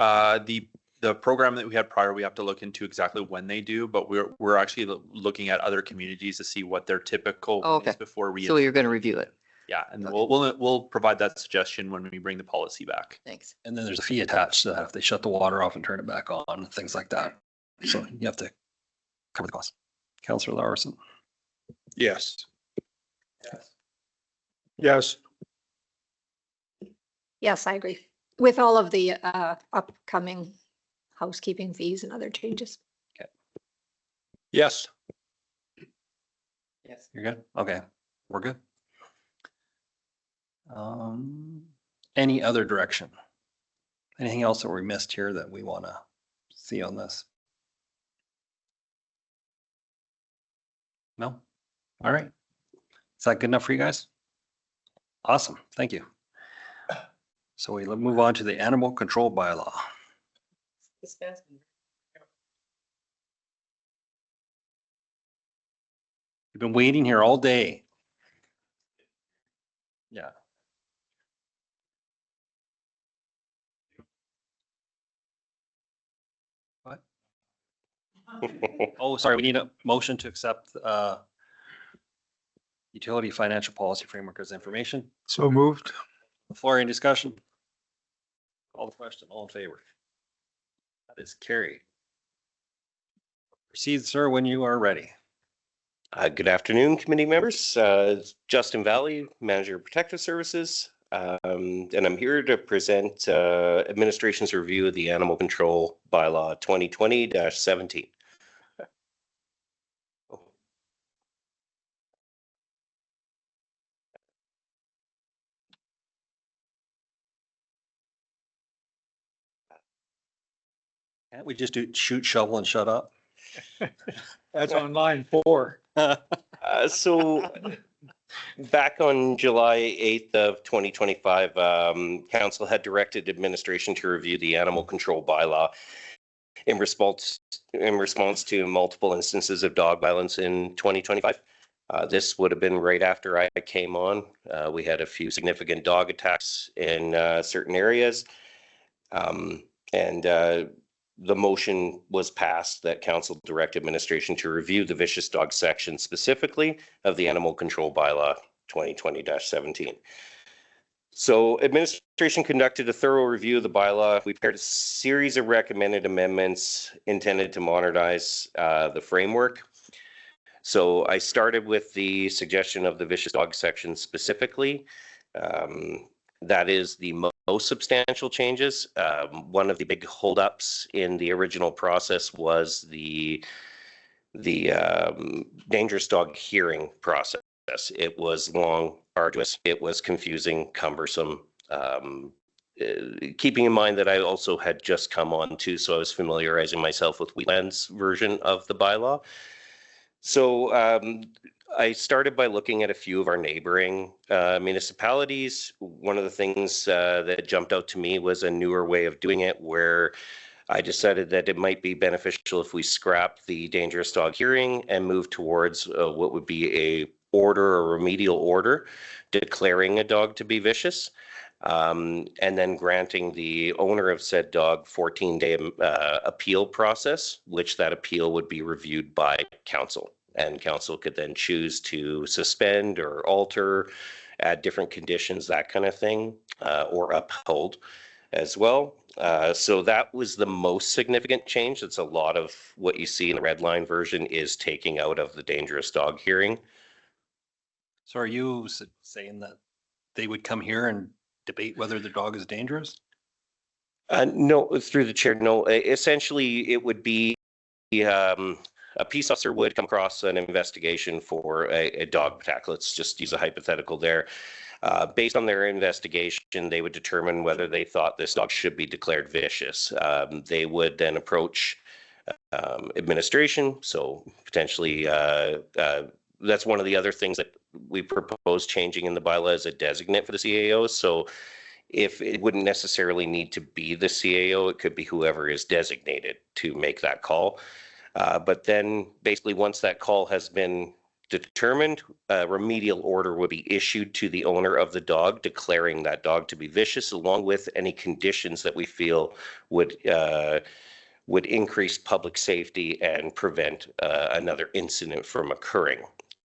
the program that we had prior, we have to look into exactly when they do, but we're actually looking at other communities to see what their typical Oh, one is okay. before we. So you're going to review it. Yeah, and Okay. we'll provide that suggestion when we bring the policy back. Thanks. And then there's a fee attached to that if they shut the water off and turn it back on, things like that. So you have to cover the cost. Councillor Laursen. Yes. Yes. Yes, I agree. With all of the upcoming housekeeping fees and other changes. Yes. Yes. You're good? Okay, we're good. Any other direction? Anything else that we missed here that we want to see on this? No? All right. Is that good enough for you guys? Awesome, thank you. So we move on to the animal control bylaw. You've been waiting here all day. Yeah. What? Oh, sorry, we need a motion to accept utility financial policy framework as information. So moved. The floor, any discussion? Call the question, all in favor? That is carried. Proceed, sir, when you are ready. Good afternoon, committee members. Justin Valley, Manager of Protective Services. And I'm here to present administration's review of the Animal Control Bylaw 2020-17. Can't we just do shoot, shovel, and shut up? That's on line 4. So back on July 8th of 2025, Council had directed administration to review the Animal Control Bylaw in response to multiple instances of dog violence in 2025. This would have been right after I came on. We had a few significant dog attacks in certain areas. The motion was passed that council direct administration to review the vicious dog section specifically of the Animal Control Bylaw 2020-17. So administration conducted a thorough review of the bylaw. We prepared a series of recommended amendments intended to modernize the framework. So I started with the suggestion of the vicious dog section specifically. That is the most substantial changes. One of the big holdups in the original process was the dangerous dog hearing process. It was long, arduous, it was confusing, cumbersome. Keeping in mind that I also had just come on too, so I was familiarizing myself with Wheatland's version of the bylaw. So I started by looking at a few of our neighboring municipalities. One of the things that jumped out to me was a newer way of doing it where I decided that it might be beneficial if we scrap the dangerous dog hearing and move towards what would be a order or remedial order declaring a dog to be vicious. And then granting the owner of said dog 14-day appeal process, which that appeal would be reviewed by council. And council could then choose to suspend or alter, add different conditions, that kind of thing, or uphold as well. So that was the most significant change. It's a lot of what you see in the red line version is taking out of the dangerous dog hearing. So are you saying that they would come here and debate whether the dog is dangerous? No, through the chair, no. Essentially, it would be a peace officer would come across an investigation for a dog attack. Let's just use a hypothetical there. Based on their investigation, they would determine whether they thought this dog should be declared vicious. They would then approach administration. So potentially, that's one of the other things that we propose changing in the bylaw is a designate for the CAO. So if it wouldn't necessarily need to be the CAO, it could be whoever is designated to make that call. But then basically once that call has been determined, a remedial order would be issued to the owner of the dog, declaring that dog to be vicious, along with any conditions that we feel would increase public safety and prevent another incident from occurring.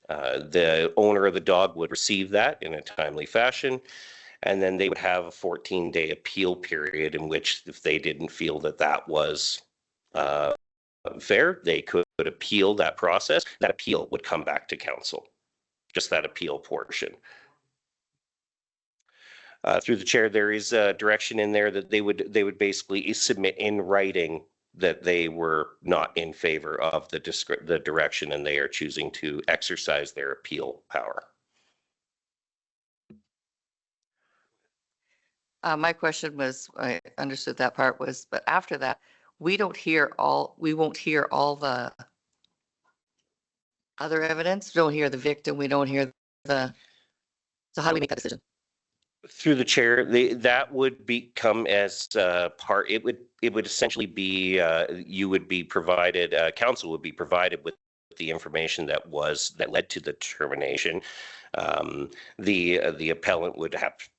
The owner of the dog would receive that in a timely fashion, and then they would have a 14-day appeal period in which, if they didn't feel that that was fair, they could appeal that process. That appeal would come back to council, just that appeal portion. Through the chair, there is a direction in there that they would basically submit in writing that they were not in favor of the direction, and they are choosing to exercise their appeal power. My question was, I understood that part was, but after that, we won't hear all the other evidence. We don't hear the victim. We don't hear so how do we make that decision? Through the chair, that would become as part, it would essentially be, you would be provided, council would be provided with the information that led to the determination. The appellant would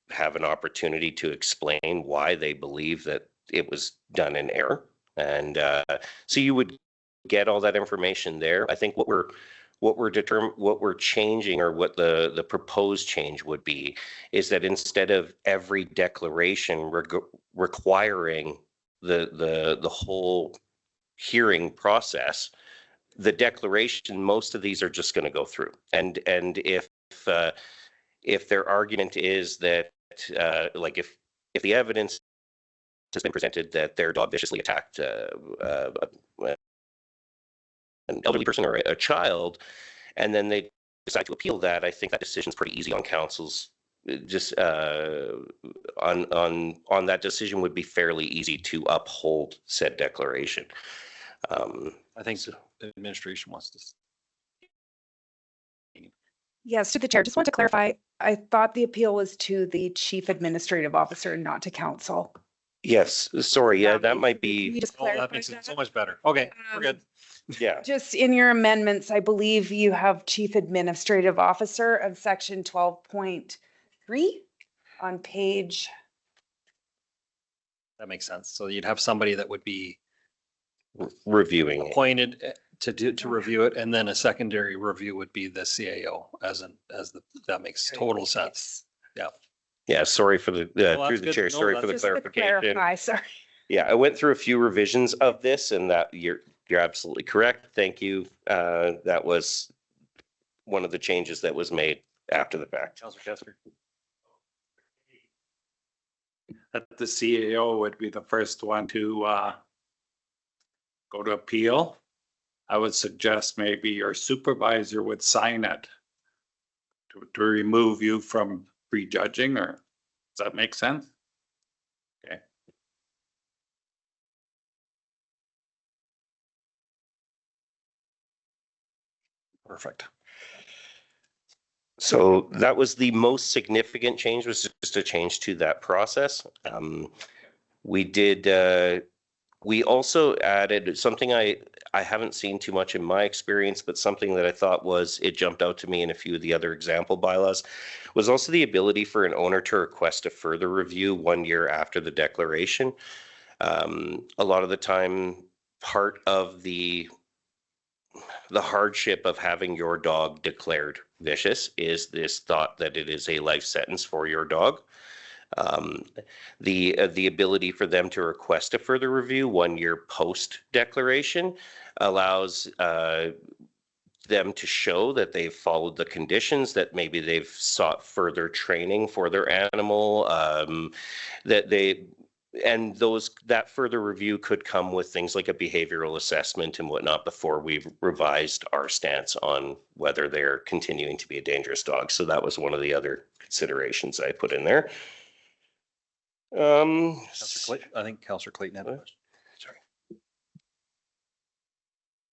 have an opportunity to explain why they believe that it was done in error. And so you would get all that information there. I think what we're changing, or what the proposed change would be, is that instead of every declaration requiring the whole hearing process, the declaration, most of these are just going to go through. And if their argument is that like if the evidence has been presented that their dog viciously attacked an elderly person or a child, and then they decide to appeal that, I think that decision is pretty easy on council's. Just on that decision would be fairly easy to uphold said declaration. I think the administration wants to. Yes, to the chair, just want to clarify, I thought the appeal was to the chief administrative officer, not to council. Yes, sorry, yeah, that might You be, just Oh, that clarify makes it that? so much better. Okay, we're good. yeah. Just in your amendments, I believe you have chief administrative officer of section 12.3 on page. That makes sense. So you'd have somebody that would be Reviewing it. appointed to review it, and then a secondary review would be the CAO that makes total sense. Yeah, sorry for the, that's through the good chair, to know. sorry for the Just to clarification. clarify, sorry. Yeah, I went through a few revisions of this, and that you're absolutely correct. Thank you. That was one of the changes that was made after the fact. Councilor Chester. That the CAO would be the first one to go to appeal. I would suggest maybe your supervisor would sign it to remove you from prejudging, or does that make sense? Okay. Perfect. So that was the most significant change, was just a change to that process. We also added something I haven't seen too much in my experience, but something that I thought it jumped out to me in a few of the other example bylaws, was also the ability for an owner to request a further review 1 year after the declaration. A lot of the time, part of the hardship of having your dog declared vicious is this thought that it is a life sentence for your dog. The ability for them to request a further review 1 year post declaration allows them to show that they've followed the conditions, that maybe they've sought further training for their animal, that and that further review could come with things like a behavioral assessment and whatnot before we've revised our stance on whether they're continuing to be a dangerous dog. So that was one of the other considerations I put in there. I think Councillor Clayton had a question. Sorry.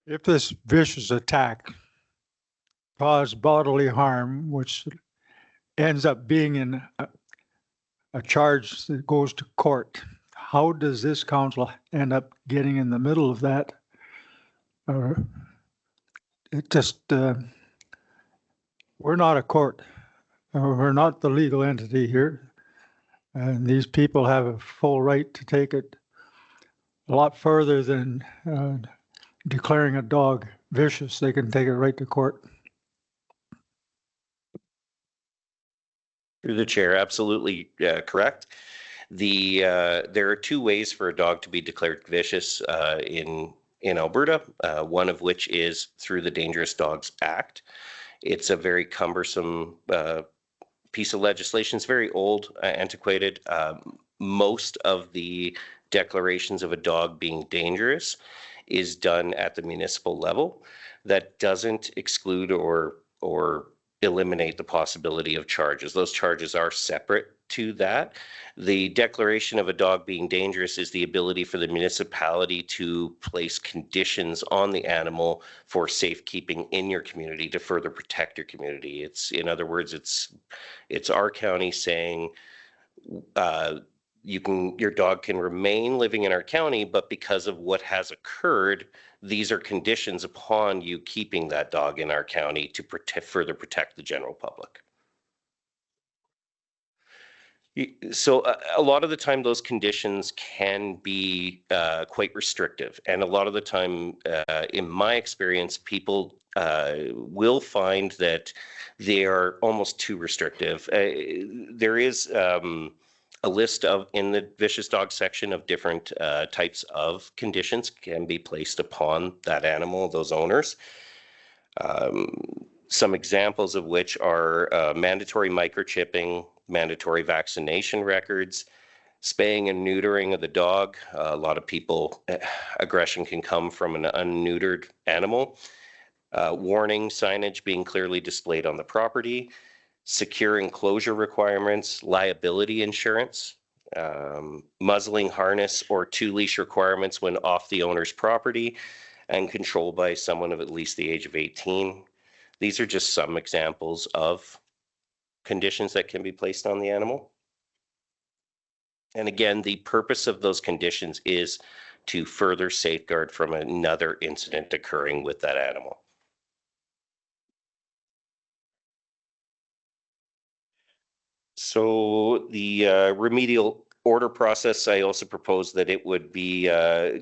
If this vicious attack caused bodily harm, which ends up being in a charge that goes to court, how does this council end up getting in the middle of that? It just, we're not a court. We're not the legal entity here. And these people have a full right to take it a lot further than declaring a dog vicious. They can take it right to court. Through the chair, absolutely correct. There are two ways for a dog to be declared vicious in Alberta, one of which is through the Dangerous Dogs Act. It's a very cumbersome piece of legislation. It's very old, antiquated. Most of the declarations of a dog being dangerous is done at the municipal level. That doesn't exclude or eliminate the possibility of charges. Those charges are separate to that. The declaration of a dog being dangerous is the ability for the municipality to place conditions on the animal for safekeeping in your community to further protect your community. It's, in other words, it's our county saying your dog can remain living in our county, but because of what has occurred, these are conditions upon you keeping that dog in our county to further protect the general public. So a lot of the time those conditions can be quite restrictive. And a lot of the time, in my experience, people will find that they are almost too restrictive. There is a list in the vicious dog section of different types of conditions can be placed upon that animal, those owners. Some examples of which are mandatory microchipping, mandatory vaccination records, spaying and neutering of the dog. A lot of people, aggression can come from an unneutered animal. Warning signage being clearly displayed on the property, secure enclosure requirements, liability insurance, muzzling harness or 2-leash requirements when off the owner's property and controlled by someone of at least the age of 18. These are just some examples of conditions that can be placed on the animal. And again, the purpose of those conditions is to further safeguard from another incident occurring with that animal. So the remedial order process, I also proposed that it would be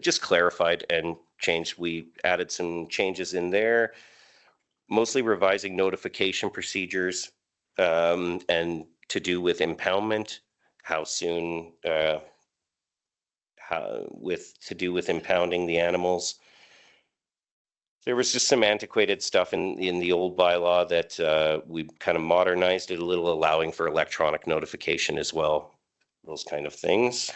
just clarified and changed. We added some changes in there, mostly revising notification procedures and to do with impoundment, how soon, to do with impounding the animals. There was just some antiquated stuff in the old bylaw that we kind of modernized it a little, allowing for electronic notification as well, those kind of things.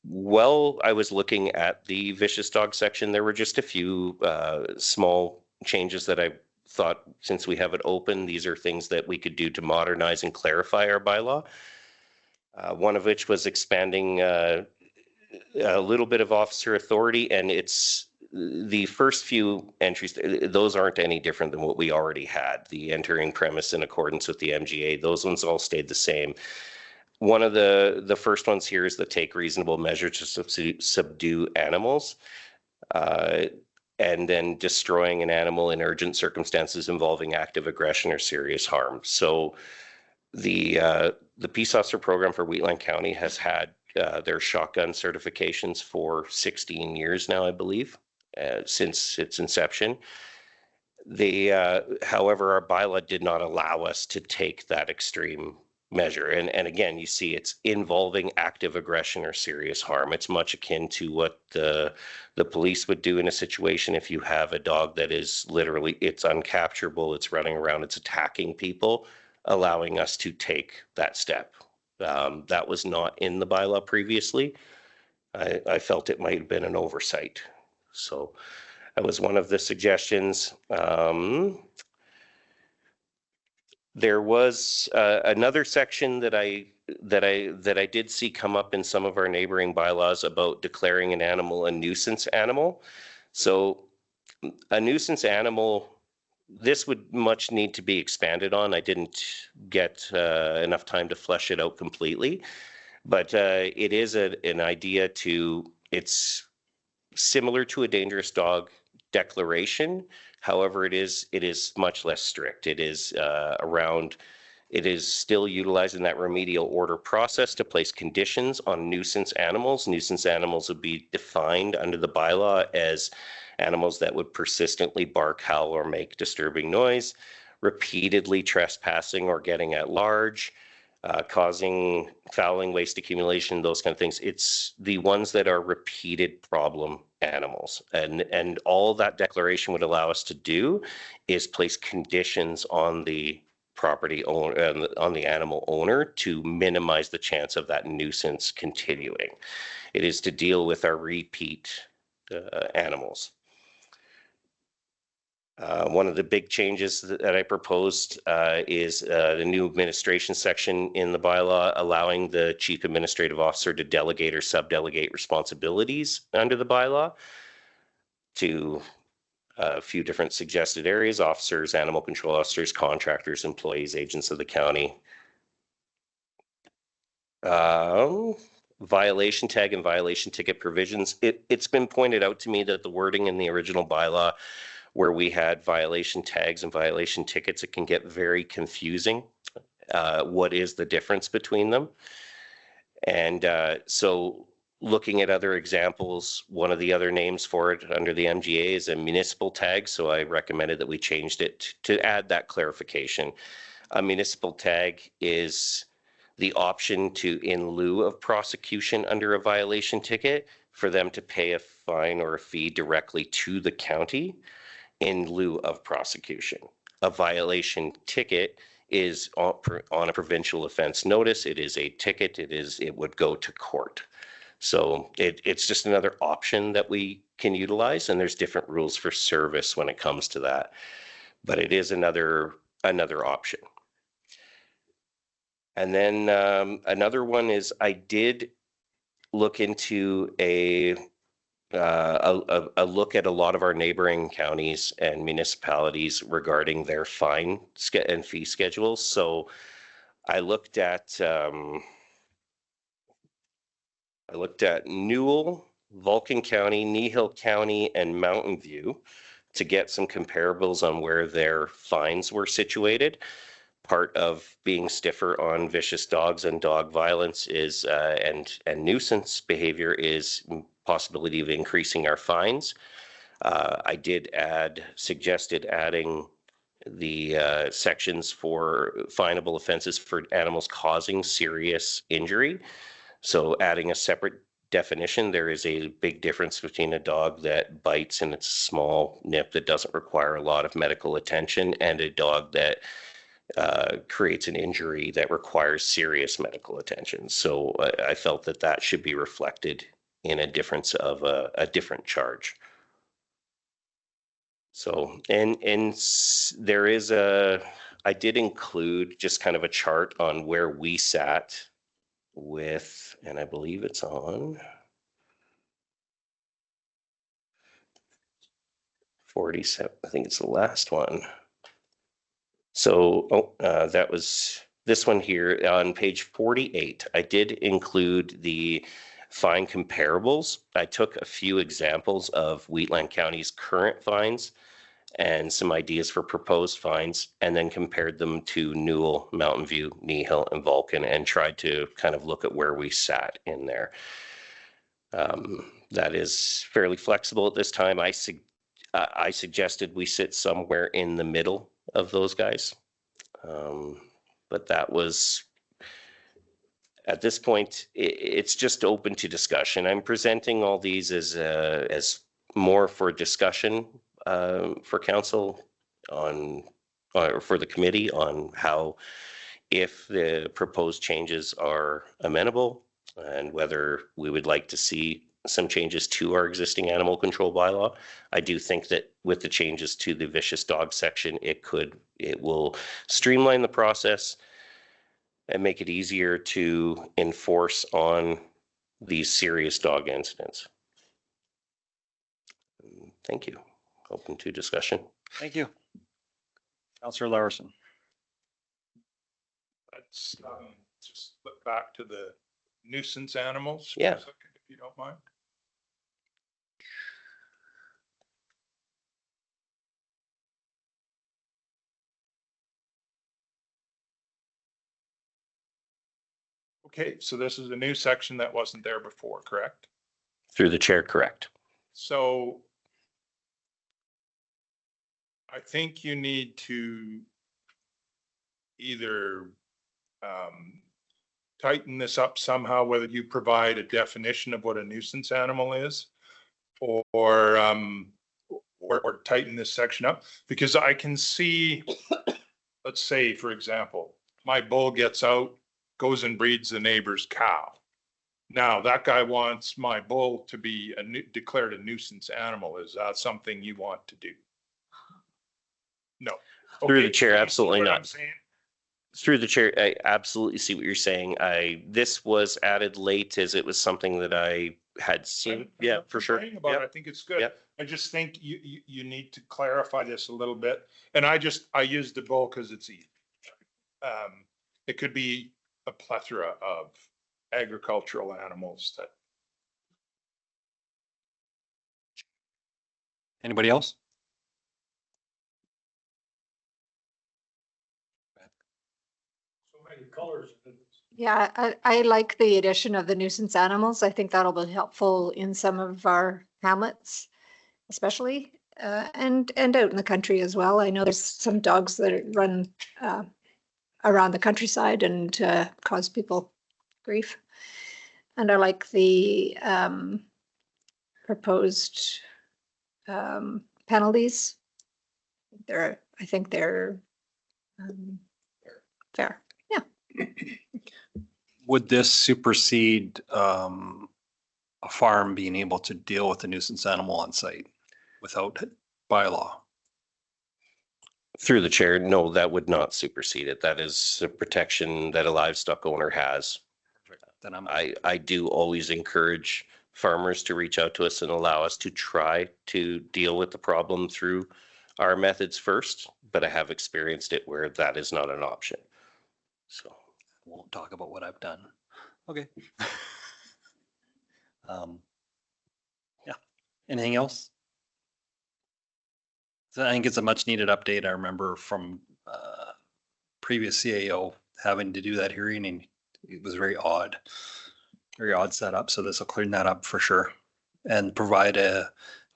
While I was looking at the vicious dog section, there were just a few small changes that I thought, since we have it open, these are things that we could do to modernize and clarify our bylaw. One of which was expanding a little bit of officer authority, and it's the first few entries, those aren't any different than what we already had. The entering premise in accordance with the MGA, those ones all stayed the same. One of the first ones here is the take reasonable measures to subdue animals, and then destroying an animal in urgent circumstances involving active aggression or serious harm. So the Peace Officer Program for Wheatland County has had their shotgun certifications for 16 years now, I believe, since its inception. However, our bylaw did not allow us to take that extreme measure. And again, you see it's involving active aggression or serious harm. It's much akin to what the police would do in a situation if you have a dog that is literally, it's uncapturable, it's running around, it's attacking people, allowing us to take that step. That was not in the bylaw previously. I felt it might have been an oversight. So that was one of the suggestions. There was another section that I did see come up in some of our neighboring bylaws about declaring an animal a nuisance animal. So a nuisance animal, this would much need to be expanded on. I didn't get enough time to flesh it out completely, but it is an idea to, it's similar to a dangerous dog declaration. However, it is much less strict. It is it is still utilizing that remedial order process to place conditions on nuisance animals. Nuisance animals would be defined under the bylaw as animals that would persistently bark, howl, or make disturbing noise, repeatedly trespassing or getting at large, causing fouling, waste accumulation, those kind of things. It's the ones that are repeated problem animals. And all that declaration would allow us to do is place conditions on the property owner, on the animal owner, to minimize the chance of that nuisance continuing. It is to deal with our repeat animals. One of the big changes that I proposed is the new administration section in the bylaw, allowing the chief administrative officer to delegate or subdelegate responsibilities under the bylaw to a few different suggested areas: officers, animal control officers, contractors, employees, agents of the county. Violation tag and violation ticket provisions. It's been pointed out to me that the wording in the original bylaw, where we had violation tags and violation tickets, it can get very confusing. What is the difference between them? And so looking at other examples, one of the other names for it under the MGA is a municipal tag. So I recommended that we changed it to add that clarification. A municipal tag is the option to, in lieu of prosecution under a violation ticket, for them to pay a fine or a fee directly to the county in lieu of prosecution. A violation ticket is on a provincial offense notice. It is a ticket. It would go to court. So it's just another option that we can utilize, and there's different rules for service when it comes to that. But it is another option. And then another one is, I did look into a look at a lot of our neighboring counties and municipalities regarding their fine and fee schedules. So I looked at Newell, Vulcan County, Kneehill County, and Mountain View to get some comparables on where their fines were situated. Part of being stiffer on vicious dogs and dog violence is and nuisance behavior is possibility of increasing our fines. I did suggested adding the sections for finable offenses for animals causing serious injury. So adding a separate definition. There is a big difference between a dog that bites and it's a small nip that doesn't require a lot of medical attention, and a dog that creates an injury that requires serious medical attention. So I felt that that should be reflected in a difference of a different charge. So, and there is I did include just kind of a chart on where we sat with, and I believe it's on 47, I think it's the last one. So that was this one here on page 48. I did include the fine comparables. I took a few examples of Wheatland County's current fines and some ideas for proposed fines, and then compared them to Newell, Mountain View, Kneehill, and Vulcan, and tried to kind of look at where we sat in there. That is fairly flexible at this time. I suggested we sit somewhere in the middle of those guys. But that was, at this point, it's just open to discussion. I'm presenting all these as more for discussion for council on, or for the committee on how if the proposed changes are amenable and whether we would like to see some changes to our existing animal control bylaw. I do think that with the changes to the vicious dog section, it will streamline the process and make it easier to enforce on these serious dog incidents. Thank you. Open to discussion. Thank you. Councillor Larson. Let's just look back to the nuisance animals for Yeah. a second, if you don't mind. Okay, so this is a new section that wasn't there before, correct? Through the chair, correct. So I think you need to either tighten this up somehow, whether you provide a definition of what a nuisance animal is, or tighten this section up, because I can see, let's say, for example, my bull gets out, goes and breeds the neighbor's cow. Now, that guy wants my bull to be declared a nuisance animal. Is that something you want to do? No. Through the Okay, chair, you see absolutely what I'm not. saying? Through the chair, I absolutely see what you're saying. This was added late as it was something that I had seen. I'm Yeah, not for sure. complaining about it. Yep. I think it's good. Yep. I just think you need to clarify this a little bit. And I used the bull because it's easy. It could be a plethora of agricultural animals that. Anybody else? So many colors. Yeah, I like the addition of the nuisance animals. I think that'll be helpful in some of our hamlets, especially, and out in the country as well. I know there's some dogs that run around the countryside and cause people grief. And I like the proposed penalties. I think they're fair. Yeah. Would this supersede a farm being able to deal with the nuisance animal on site without bylaw? Through the chair, no, that would not supersede it. That is a protection that a livestock owner has. Then I do always encourage farmers to reach out to us and allow us to try to deal with the problem through our methods first, but I have experienced it where that is not an option. So. Won't talk about what I've done. Okay. Yeah. Anything else? So I think it's a much needed update. I remember from previous CAO having to do that hearing, and it was very odd setup. So this will clean that up for sure and provide an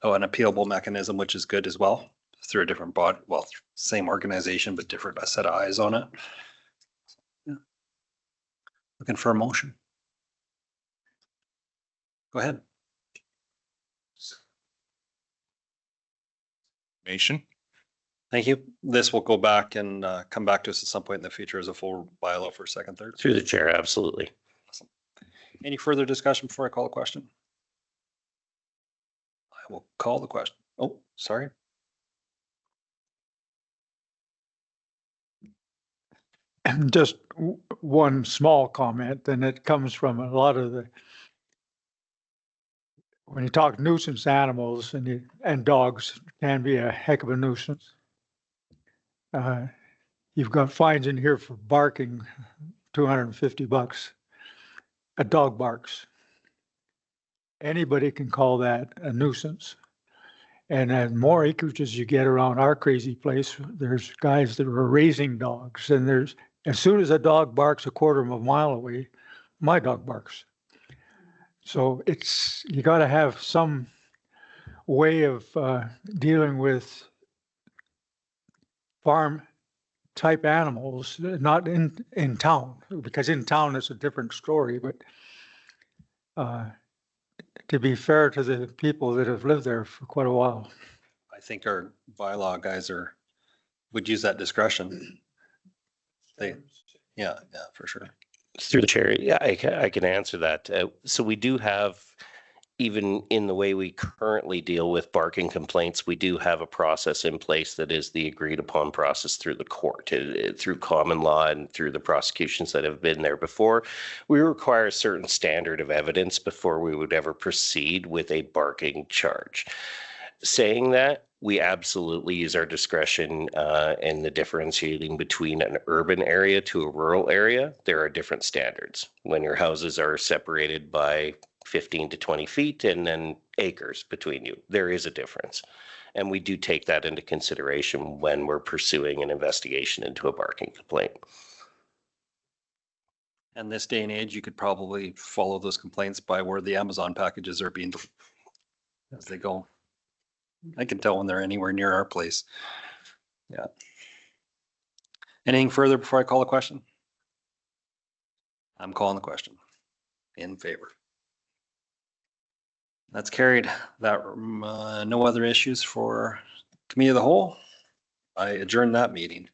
appealable mechanism, which is good as well, through a different body, well, same organization, but different set of eyes on it. Yeah. Looking for a motion. Go ahead. Nation. Thank you. This will go back and come back to us at some point in the future as a full bylaw for second, third. Through the chair, absolutely. Awesome. Any further discussion before I call the question? I will call the question. Oh, sorry. And just one small comment, and it comes from a lot of when you talk nuisance animals and dogs can be a heck of a nuisance. You've got fines in here for barking, $250. A dog barks. Anybody can call that a nuisance. And as more acreages you get around our crazy place, there's guys that are raising dogs, and as soon as a dog barks a quarter of a mile away, my dog barks. So you got to have some way of dealing with farm type animals, not in town, because in town it's a different story, but to be fair to the people that have lived there for quite a while. I think our bylaw guys would use that discretion. Yeah, for sure. Through the chair, yeah, I can answer that. So we do have, even in the way we currently deal with barking complaints, we do have a process in place that is the agreed upon process through the court, through common law and through the prosecutions that have been there before. We require a certain standard of evidence before we would ever proceed with a barking charge. Saying that, we absolutely use our discretion in the differentiating between an urban area to a rural area. There are different standards. When your houses are separated by 15 to 20 feet and then acres between you, there is a difference. And we do take that into consideration when we're pursuing an investigation into a barking complaint. And this day and age, you could probably follow those complaints by where the Amazon packages are being as they go. I can tell when they're anywhere near our place. Yeah. Anything further before I call the question? I'm calling the question. In favor. That's carried. That, no other issues for committee of the whole. I adjourn that meeting.